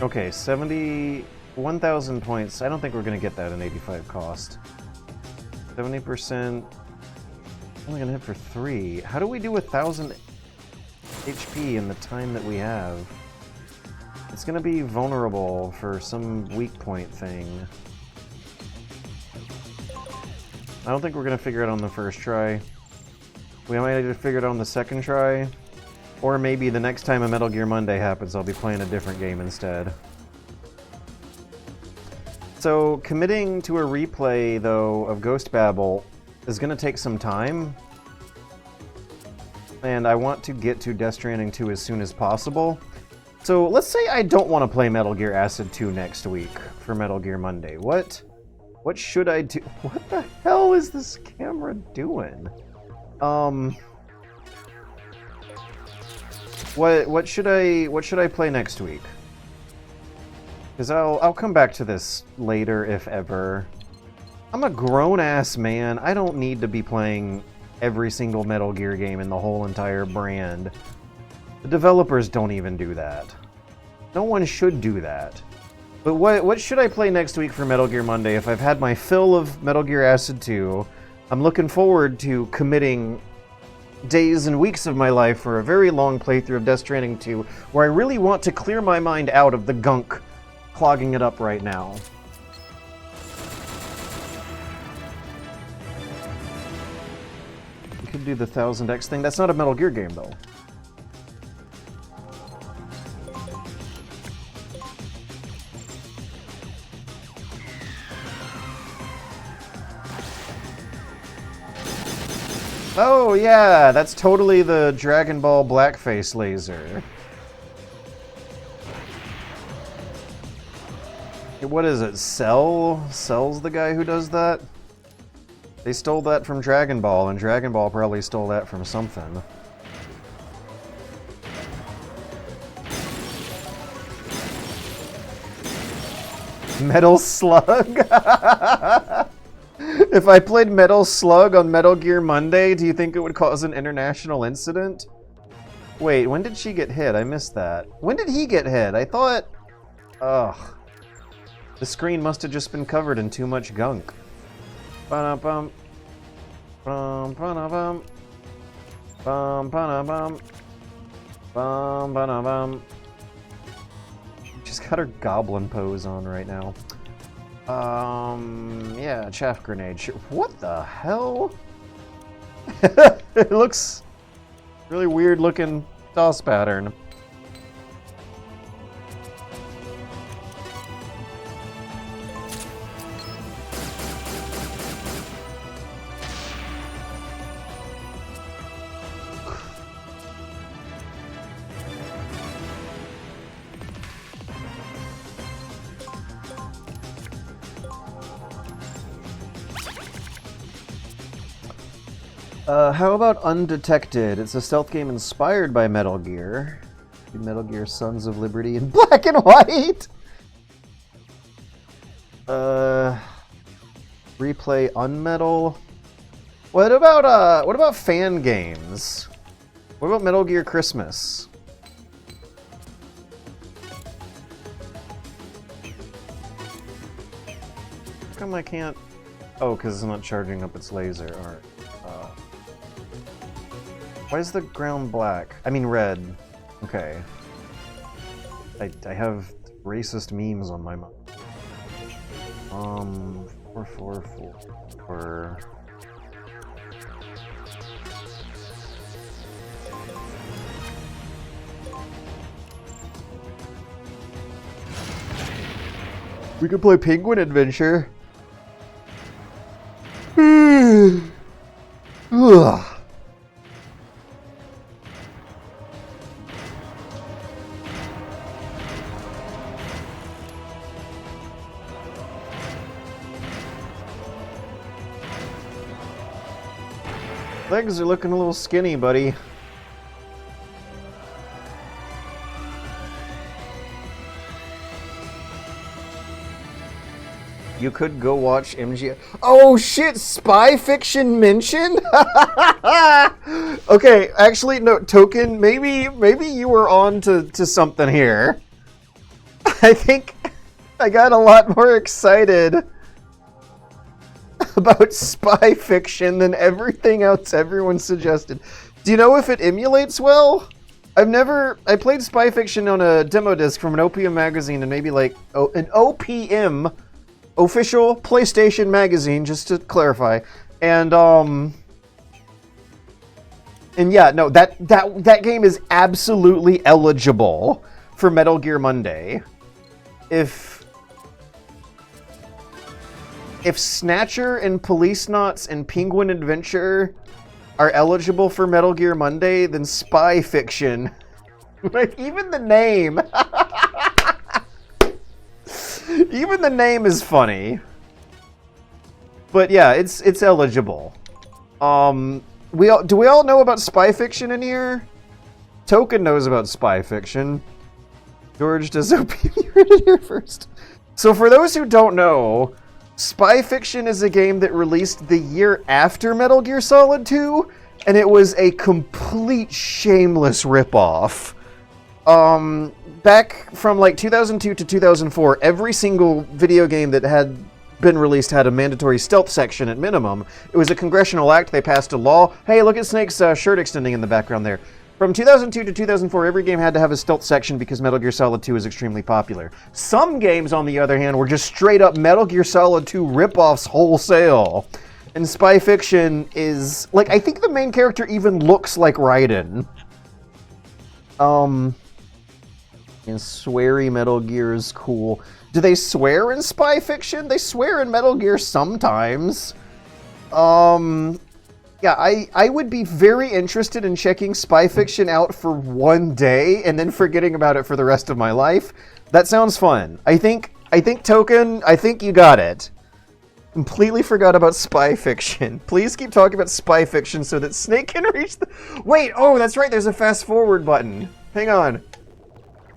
Okay, 71,000 points. I don't think we're going to get that in 85 cost. 70%. Only going to hit for 3. How do we do 1,000 HP in the time that we have? It's going to be vulnerable for some weak point thing. I don't think we're going to figure it out on the first try. We might either figure it out on the second try, or maybe the next time a Metal Gear Monday happens, I'll be playing a different game instead. So, committing to a replay, though, of Ghost Babel is going to take some time. And I want to get to Death Stranding 2 as soon as possible. So, let's say I don't want to play Metal Gear Acid 2 next week for Metal Gear Monday. What should I do? What the hell is this camera doing? What should I play next week? Because I'll come back to this later, if ever. I'm a grown-ass man. I don't need to be playing every single Metal Gear game in the whole entire brand. The developers don't even do that. No one should do that. But what should I play next week for Metal Gear Monday if I've had my fill of Metal Gear Acid 2? I'm looking forward to committing days and weeks of my life for a very long playthrough of Death Stranding 2, where I really want to clear my mind out of the gunk clogging it up right now. We could do the 1000X thing. That's not a Metal Gear game, though. Oh yeah, that's totally the Dragon Ball blackface laser. What is it? Cell's the guy who does that? They stole that from Dragon Ball, and Dragon Ball probably stole that from something. Metal Slug? If I played Metal Slug on Metal Gear Monday, do you think it would cause an international incident? Wait, when did she get hit? I missed that. When did he get hit? I thought... Ugh. The screen must have just been covered in too much gunk. Ba-dum-bum. Bum-ba-dum-bum. Bum ba bum. Bum ba bum. She's got her goblin pose on right now. Yeah, chaff grenade. What the hell? It looks really weird looking toss pattern. How about Undetected? It's a stealth game inspired by Metal Gear. Metal Gear Sons of Liberty in black and white! Replay Unmetal. What about fan games? What about Metal Gear Christmas? How come I can't... Oh, because it's not charging up its laser. Alright. Why is the ground black? I mean red. Okay. I have racist memes on my mind. 444. We could play Penguin Adventure. Ugh. Legs are looking a little skinny, buddy. You could go watch MGS. Oh shit! Spy Fiction mentioned. Okay, actually, no. Token, maybe you were on to something here. I think I got a lot more excited about Spy Fiction than everything else everyone suggested. Do you know if it emulates well? I played Spy Fiction on a demo disc from an OPM magazine and maybe like an OPM official PlayStation magazine, just to clarify. And yeah, no, that game is absolutely eligible for Metal Gear Monday. If Snatcher and Police Knots and Penguin Adventure are eligible for Metal Gear Monday, then Spy Fiction. Like, even the name. Even the name is funny. But yeah, it's eligible. Do we all know about Spy Fiction in here? Token knows about Spy Fiction. George, does OP read it here first? So for those who don't know, Spy Fiction is a game that released the year after Metal Gear Solid 2, and it was a complete shameless ripoff. Back from like 2002 to 2004, every single video game that had been released had a mandatory stealth section at minimum. It was a congressional act. They passed a law. Hey, look at Snake's shirt extending in the background there. From 2002 to 2004, every game had to have a stealth section because Metal Gear Solid 2 is extremely popular. Some games, on the other hand, were just straight up Metal Gear Solid 2 ripoffs wholesale. And Spy Fiction is... like, I think the main character even looks like Raiden. And sweary Metal Gear is cool. Do they swear in Spy Fiction? They swear in Metal Gear sometimes. Yeah, I would be very interested in checking Spy Fiction out for one day and then forgetting about it for the rest of my life. That sounds fun. I think Token, I think you got it. Completely forgot about Spy Fiction. Please keep talking about Spy Fiction so that Snake can reach the... Wait, oh, that's right, there's a fast forward button. Hang on.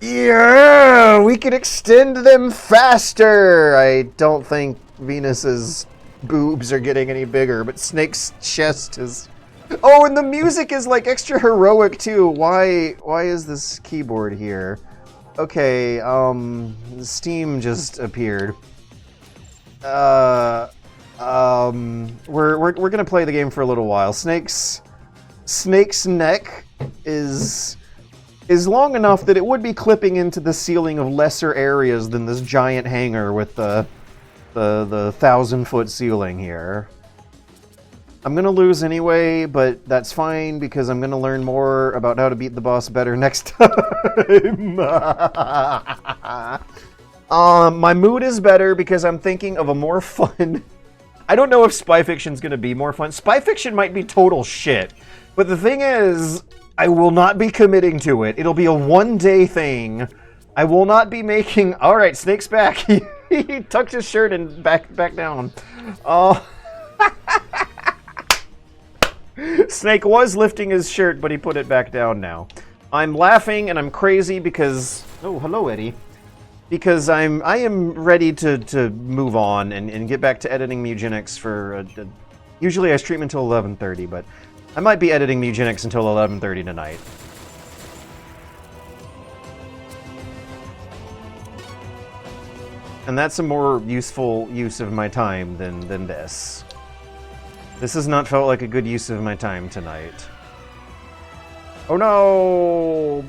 Yeah, we can extend them faster. I don't think Venus's boobs are getting any bigger, but Snake's chest is... Oh, and the music is like extra heroic too. Why is this keyboard here? Okay, Steam just appeared. We're gonna play the game for a little while. Snake's Snake's neck is long enough that it would be clipping into the ceiling of lesser areas than this giant hangar with the 1,000-foot ceiling here. I'm gonna lose anyway, but that's fine because I'm gonna learn more about how to beat the boss better next time. My mood is better because I'm thinking of a more fun... I don't know if spy fiction's gonna be more fun. Spy fiction might be total shit. But the thing is, I will not be committing to it. It'll be a one-day thing. I will not be making... Alright, Snake's back. He tucked his shirt and back down. Snake was lifting his shirt, but he put it back down now. I'm laughing and I'm crazy because... Oh, hello, Eddie. Because I am ready to move on and get back to editing Mugenics for... usually I stream until 11:30, but I might be editing Mugenics until 11:30 tonight. And that's a more useful use of my time than this. This has not felt like a good use of my time tonight. Oh no!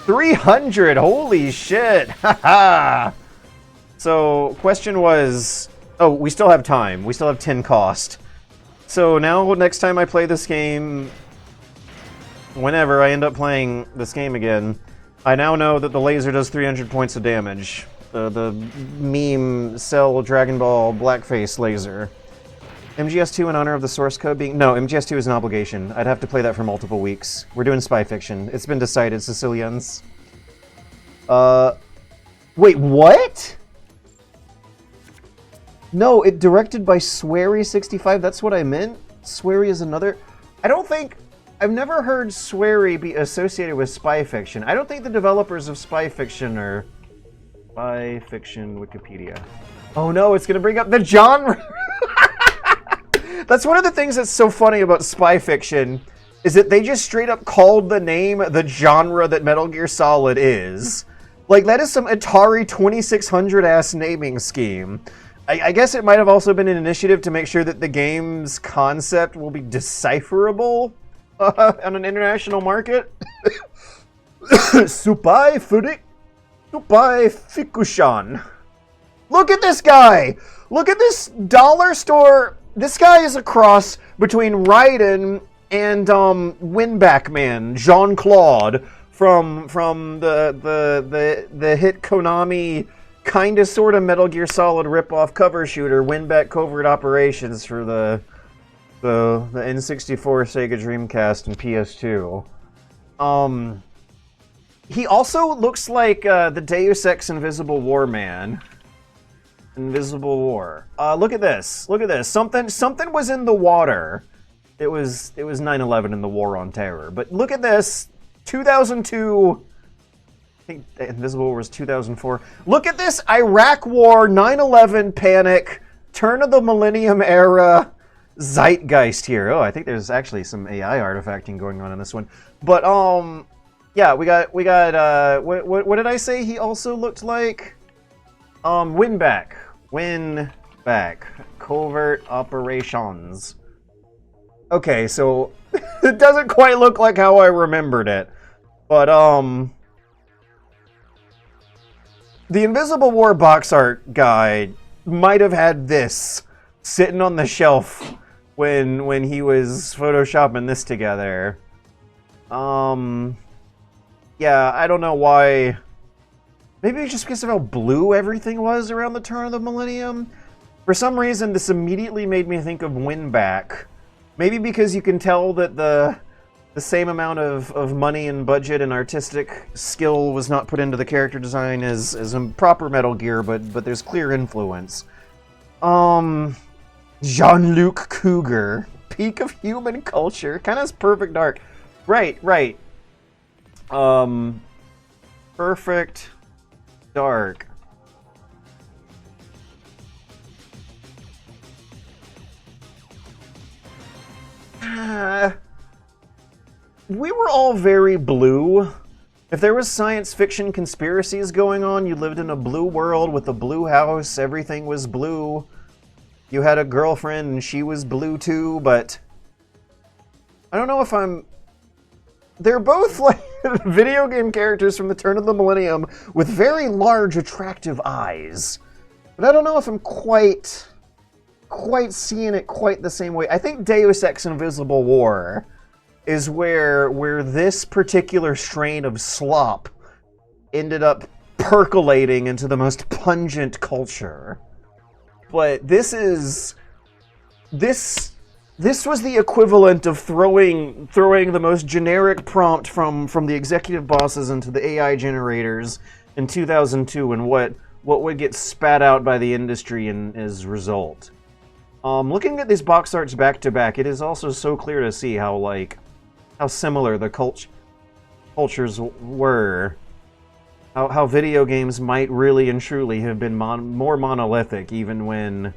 300! Holy shit! Haha! So, question was... Oh, we still have time. We still have 10 cost. So now, next time I play this game... Whenever I end up playing this game again, I now know that the laser does 300 points of damage. The meme Cell Dragon Ball Blackface laser. MGS2 in honor of the source code being... No, MGS2 is an obligation. I'd have to play that for multiple weeks. We're doing spy fiction. It's been decided, Sicilians. Wait, what? No, it directed by Swery65. That's what I meant? Swery is another... I don't think... I've never heard Swery be associated with spy fiction. I don't think the developers of spy fiction are... Spy fiction Wikipedia. Oh no, it's gonna bring up the genre! That's one of the things that's so funny about spy fiction, is that they just straight up called the name the genre that Metal Gear Solid is. Like, that is some Atari 2600-ass naming scheme. I guess it might have also been an initiative to make sure that the game's concept will be decipherable on an international market. Supai Fudik. Supai Fikushan. Look at this guy! Look at this dollar store... This guy is a cross between Raiden and Winback Man, Jean-Claude, from the hit Konami kinda sorta Metal Gear Solid rip-off cover shooter, Winback Covert Operations for the N64, Sega Dreamcast, and PS2. He also looks like the Deus Ex Invisible War man. Invisible War. Look at this. Look at this. Something was in the water. It was 9/11 and the War on Terror. But look at this. 2002. I think Invisible War was 2004. Look at this Iraq War, 9/11 panic, turn of the millennium era zeitgeist here. Oh, I think there's actually some AI artifacting going on in this one. But yeah, we got what did I say he also looked like? Winback. Covert Operations. Okay, so it doesn't quite look like how I remembered it. But, the Invisible War box art guy might have had this sitting on the shelf when he was photoshopping this together. Yeah, I don't know why... Maybe it's just because of how blue everything was around the turn of the millennium. For some reason, this immediately made me think of Winback. Maybe because you can tell that the same amount of money and budget and artistic skill was not put into the character design as a proper Metal Gear, but there's clear influence. Jean-Luc Cougar. Peak of human culture. Kind of perfect dark. Right. Perfect... dark. We were all very blue. If there was science fiction conspiracies going on, you lived in a blue world with a blue house, everything was blue. You had a girlfriend and she was blue too, but I don't know if I'm... They're both like video game characters from the turn of the millennium with very large, attractive eyes. But I don't know if I'm quite seeing it quite the same way. I think Deus Ex Invisible War is where this particular strain of slop ended up percolating into the most pungent culture. But this was the equivalent of throwing the most generic prompt from the executive bosses into the AI generators in 2002, and what would get spat out by the industry as a result. Looking at these box arts back to back, it is also so clear to see how similar the cultures were. How video games might really and truly have been more monolithic, even when...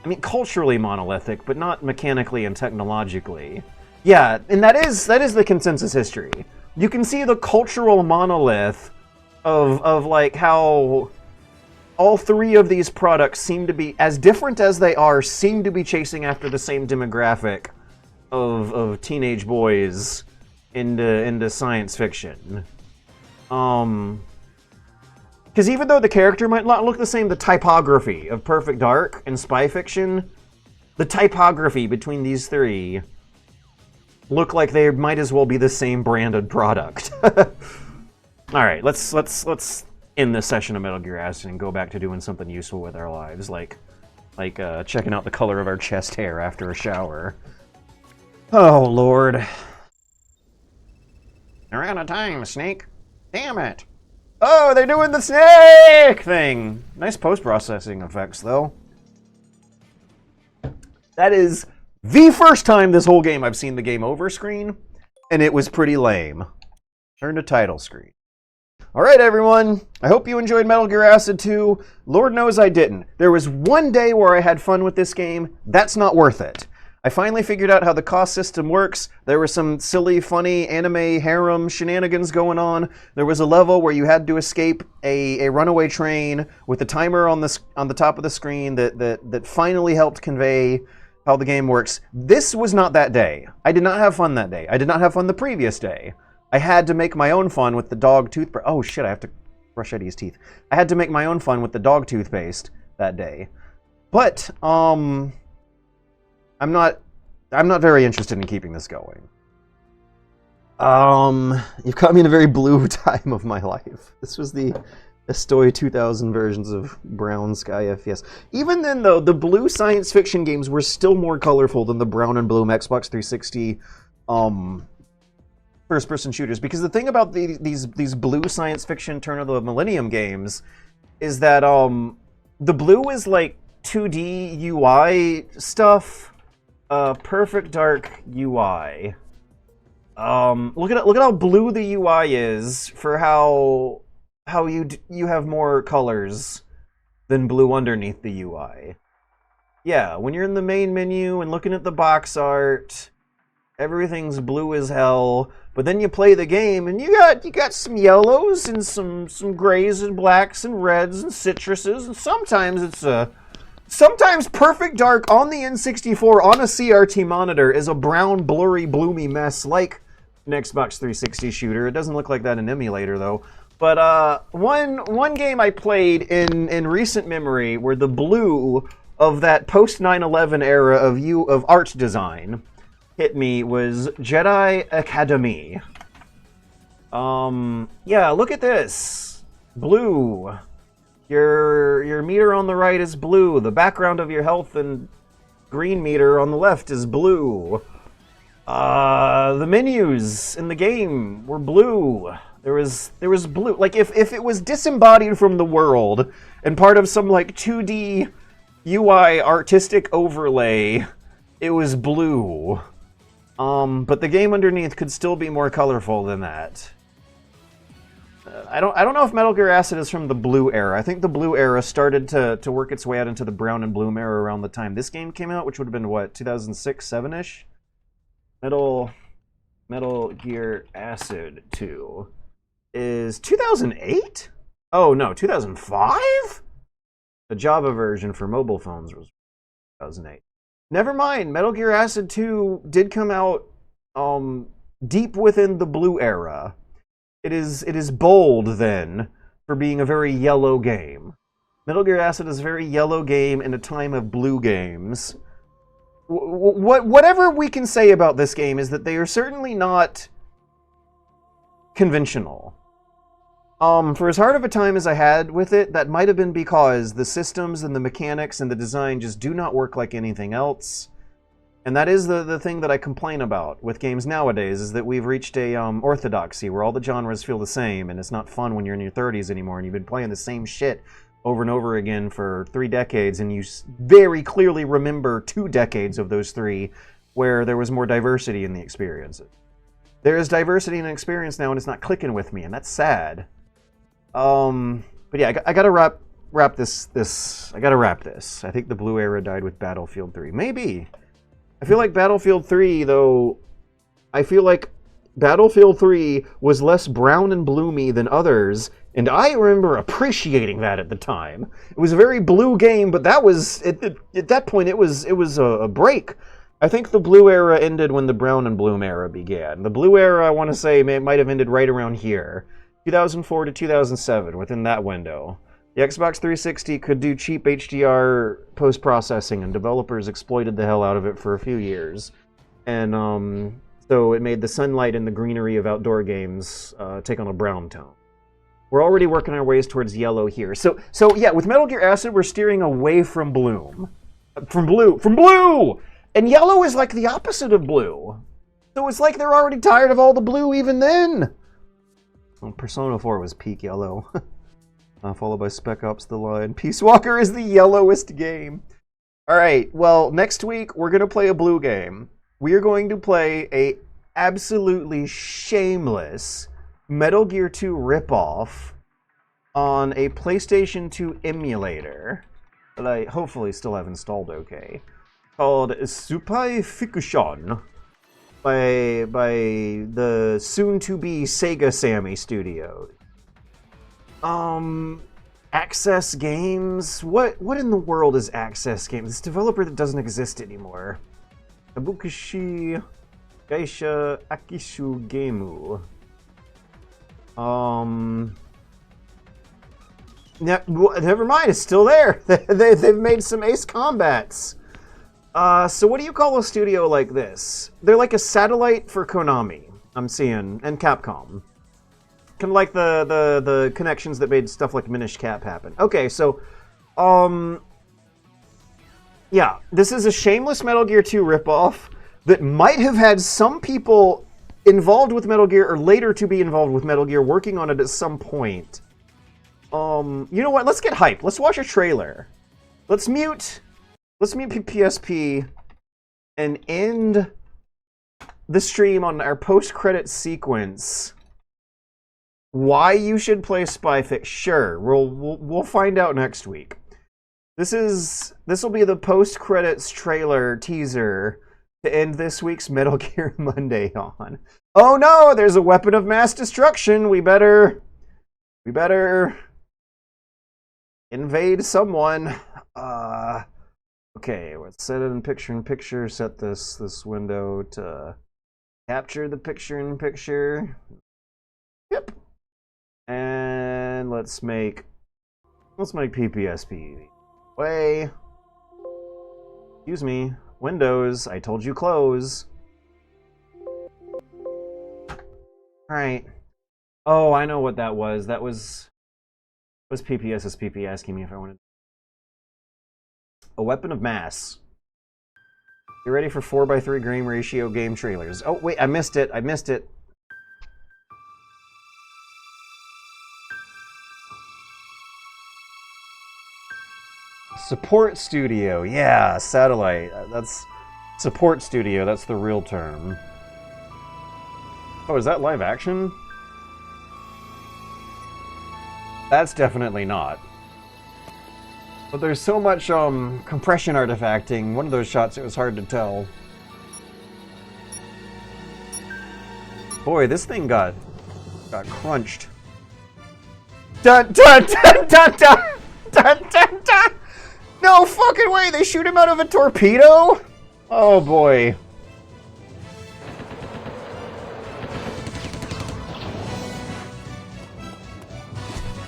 I mean, culturally monolithic, but not mechanically and technologically. Yeah, and that is the consensus history. You can see the cultural monolith of like how all three of these products seem to be, as different as they are, seem to be chasing after the same demographic of teenage boys into science fiction. Because even though the character might not look the same, the typography of Perfect Dark and spy fiction, the typography between these three look like they might as well be the same branded product. All right, let's end this session of Metal Gear Acid and go back to doing something useful with our lives, like checking out the color of our chest hair after a shower. Oh Lord. They're out of time, Snake. Damn it. Oh, they're doing the snake thing! Nice post-processing effects, though. That is the first time this whole game I've seen the game over screen, and it was pretty lame. Turn to title screen. Alright, everyone. I hope you enjoyed Metal Gear Acid 2. Lord knows I didn't. There was one day where I had fun with this game. That's not worth it. I finally figured out how the cost system works. There was some silly, funny anime harem shenanigans going on. There was a level where you had to escape a runaway train with a timer on the top of the screen that finally helped convey how the game works. This was not that day. I did not have fun that day. I did not have fun the previous day. I had to make my own fun with the dog toothpaste. Oh shit, I have to brush Eddie's teeth. I had to make my own fun with the dog toothpaste that day. But, I'm not very interested in keeping this going. You've caught me in a very blue time of my life. This was the Estoy 2000 versions of Brown Sky FPS. Even then, though, the blue science fiction games were still more colorful than the brown and blue Xbox 360 first-person shooters. Because the thing about these blue science fiction turn of the millennium games is that the blue is like 2D UI stuff. Perfect Dark UI. Look at how blue the UI is for how you have more colors than blue underneath the UI. Yeah, when you're in the main menu and looking at the box art, everything's blue as hell. But then you play the game and you got some yellows and some grays and blacks and reds and citruses, and sometimes Perfect Dark on the N64 on a CRT monitor is a brown, blurry, bloomy mess like an Xbox 360 shooter. It doesn't look like that in emulator, though. But one game I played in recent memory where the blue of that post 9/11 era of art design hit me was Jedi Academy. Yeah, look at this. Blue. Your meter on the right is blue. The background of your health and green meter on the left is blue. The menus in the game were blue. There was blue. Like if it was disembodied from the world and part of some like 2D UI artistic overlay, it was blue. But the game underneath could still be more colorful than that. I don't know if Metal Gear Acid is from the blue era. I think the blue era started to work its way out into the brown and blue era around the time this game came out, which would have been what, 2006, 7-ish? Metal Gear Acid 2 is 2008? Oh no, 2005? The Java version for mobile phones was 2008. Never mind, Metal Gear Acid 2 did come out deep within the blue era. It is bold then for being a very yellow game. Metal Gear Acid is a very yellow game in a time of blue games. Whatever we can say about this game is that they are certainly not conventional. For as hard of a time as I had with it, that might have been because the systems and the mechanics and the design just do not work like anything else. And that is the thing that I complain about with games nowadays, is that we've reached a orthodoxy where all the genres feel the same, and it's not fun when you're in your 30s anymore and you've been playing the same shit over and over again for 3 decades, and you very clearly remember 2 decades of those 3 where there was more diversity in the experiences. There is diversity in experience now, and it's not clicking with me, and that's sad. But yeah, I gotta wrap this. I gotta wrap this. I think the blue era died with Battlefield 3. Maybe. I feel like Battlefield 3, though, I feel like Battlefield 3 was less brown and bloomy than others, and I remember appreciating that at the time. It was a very blue game, but that was, at that point, it was a break. I think the blue era ended when the brown and bloom era began. The blue era, I want to say, might have ended right around here. 2004 to 2007, within that window. The Xbox 360 could do cheap HDR post-processing, and developers exploited the hell out of it for a few years. And so it made the sunlight and the greenery of outdoor games take on a brown tone. We're already working our ways towards yellow here. So yeah, with Metal Gear Acid, we're steering away from bloom. From blue! And yellow is like the opposite of blue. So it's like they're already tired of all the blue even then. Well, Persona 4 was peak yellow. Followed by Spec Ops The Line. Peace Walker is the yellowest game. Alright, well, next week we're going to play a blue game. We are going to play a absolutely shameless Metal Gear 2 ripoff on a PlayStation 2 emulator that I hopefully still have installed okay, called Supai Fikushan by the soon-to-be Sega Sammy Studios. Access Games? What in the world is Access Games? This developer that doesn't exist anymore. Kabukishi Geisha Akishu Gemu. Never mind, it's still there. They've made some Ace Combats. So what do you call a studio like this? They're like a satellite for Konami, I'm seeing, and Capcom. Kind of like the connections that made stuff like Minish Cap happen. Okay, so, yeah, this is a shameless Metal Gear 2 ripoff that might have had some people involved with Metal Gear, or later to be involved with Metal Gear, working on it at some point. You know what? Let's get hyped. Let's watch a trailer. Let's mute PPSP and end the stream on our post-credit sequence. Why you should play Spy Fix? Sure, we'll find out next week. This will be the post-credits trailer teaser to end this week's Metal Gear Monday on. Oh no, there's a weapon of mass destruction. We better invade someone. Okay, let's set it in picture-in-picture. Set this window to capture the picture-in-picture. Yep. And let's make PPSP. Way. Excuse me. Windows. I told you close. Alright. Oh, I know what that was. That was PPSSPP asking me if I wanted a weapon of mass. You ready for 4:3 grain ratio game trailers? Oh wait, I missed it. Support studio, yeah, satellite. That's support studio, that's the real term. Oh, is that live action? That's definitely not. But there's so much compression artifacting. One of those shots, it was hard to tell. Boy, this thing got crunched. Dun dun dun dun dun dun dun dun! No fucking way! They shoot him out of a torpedo? Oh boy.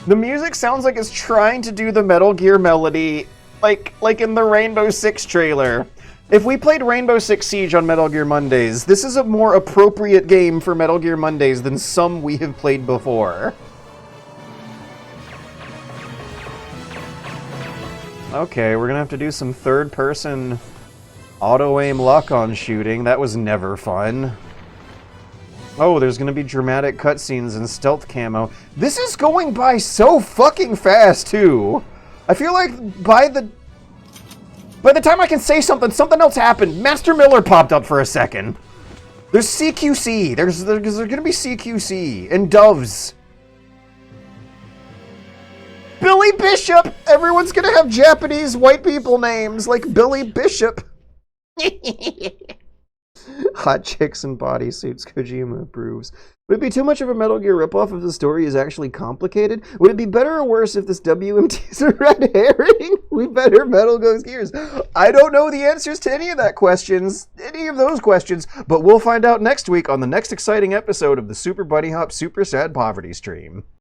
The music sounds like it's trying to do the Metal Gear melody, like in the Rainbow Six trailer. If we played Rainbow Six Siege on Metal Gear Mondays, this is a more appropriate game for Metal Gear Mondays than some we have played before. Okay, we're gonna have to do some third-person auto-aim lock-on shooting. That was never fun. Oh, there's gonna be dramatic cutscenes and stealth camo. This is going by so fucking fast, too. I feel like by the time I can say something else happened. Master Miller popped up for a second. There's CQC. There's gonna be CQC and doves. Billy Bishop! Everyone's gonna have Japanese white people names like Billy Bishop. Hot chicks and bodysuits, Kojima approves. Would it be too much of a Metal Gear ripoff if the story is actually complicated? Would it be better or worse if this WMT is a red herring? We better Metal Gears. I don't know the answers to any of those questions, but we'll find out next week on the next exciting episode of the Super Bunny Hop Super Sad Poverty Stream.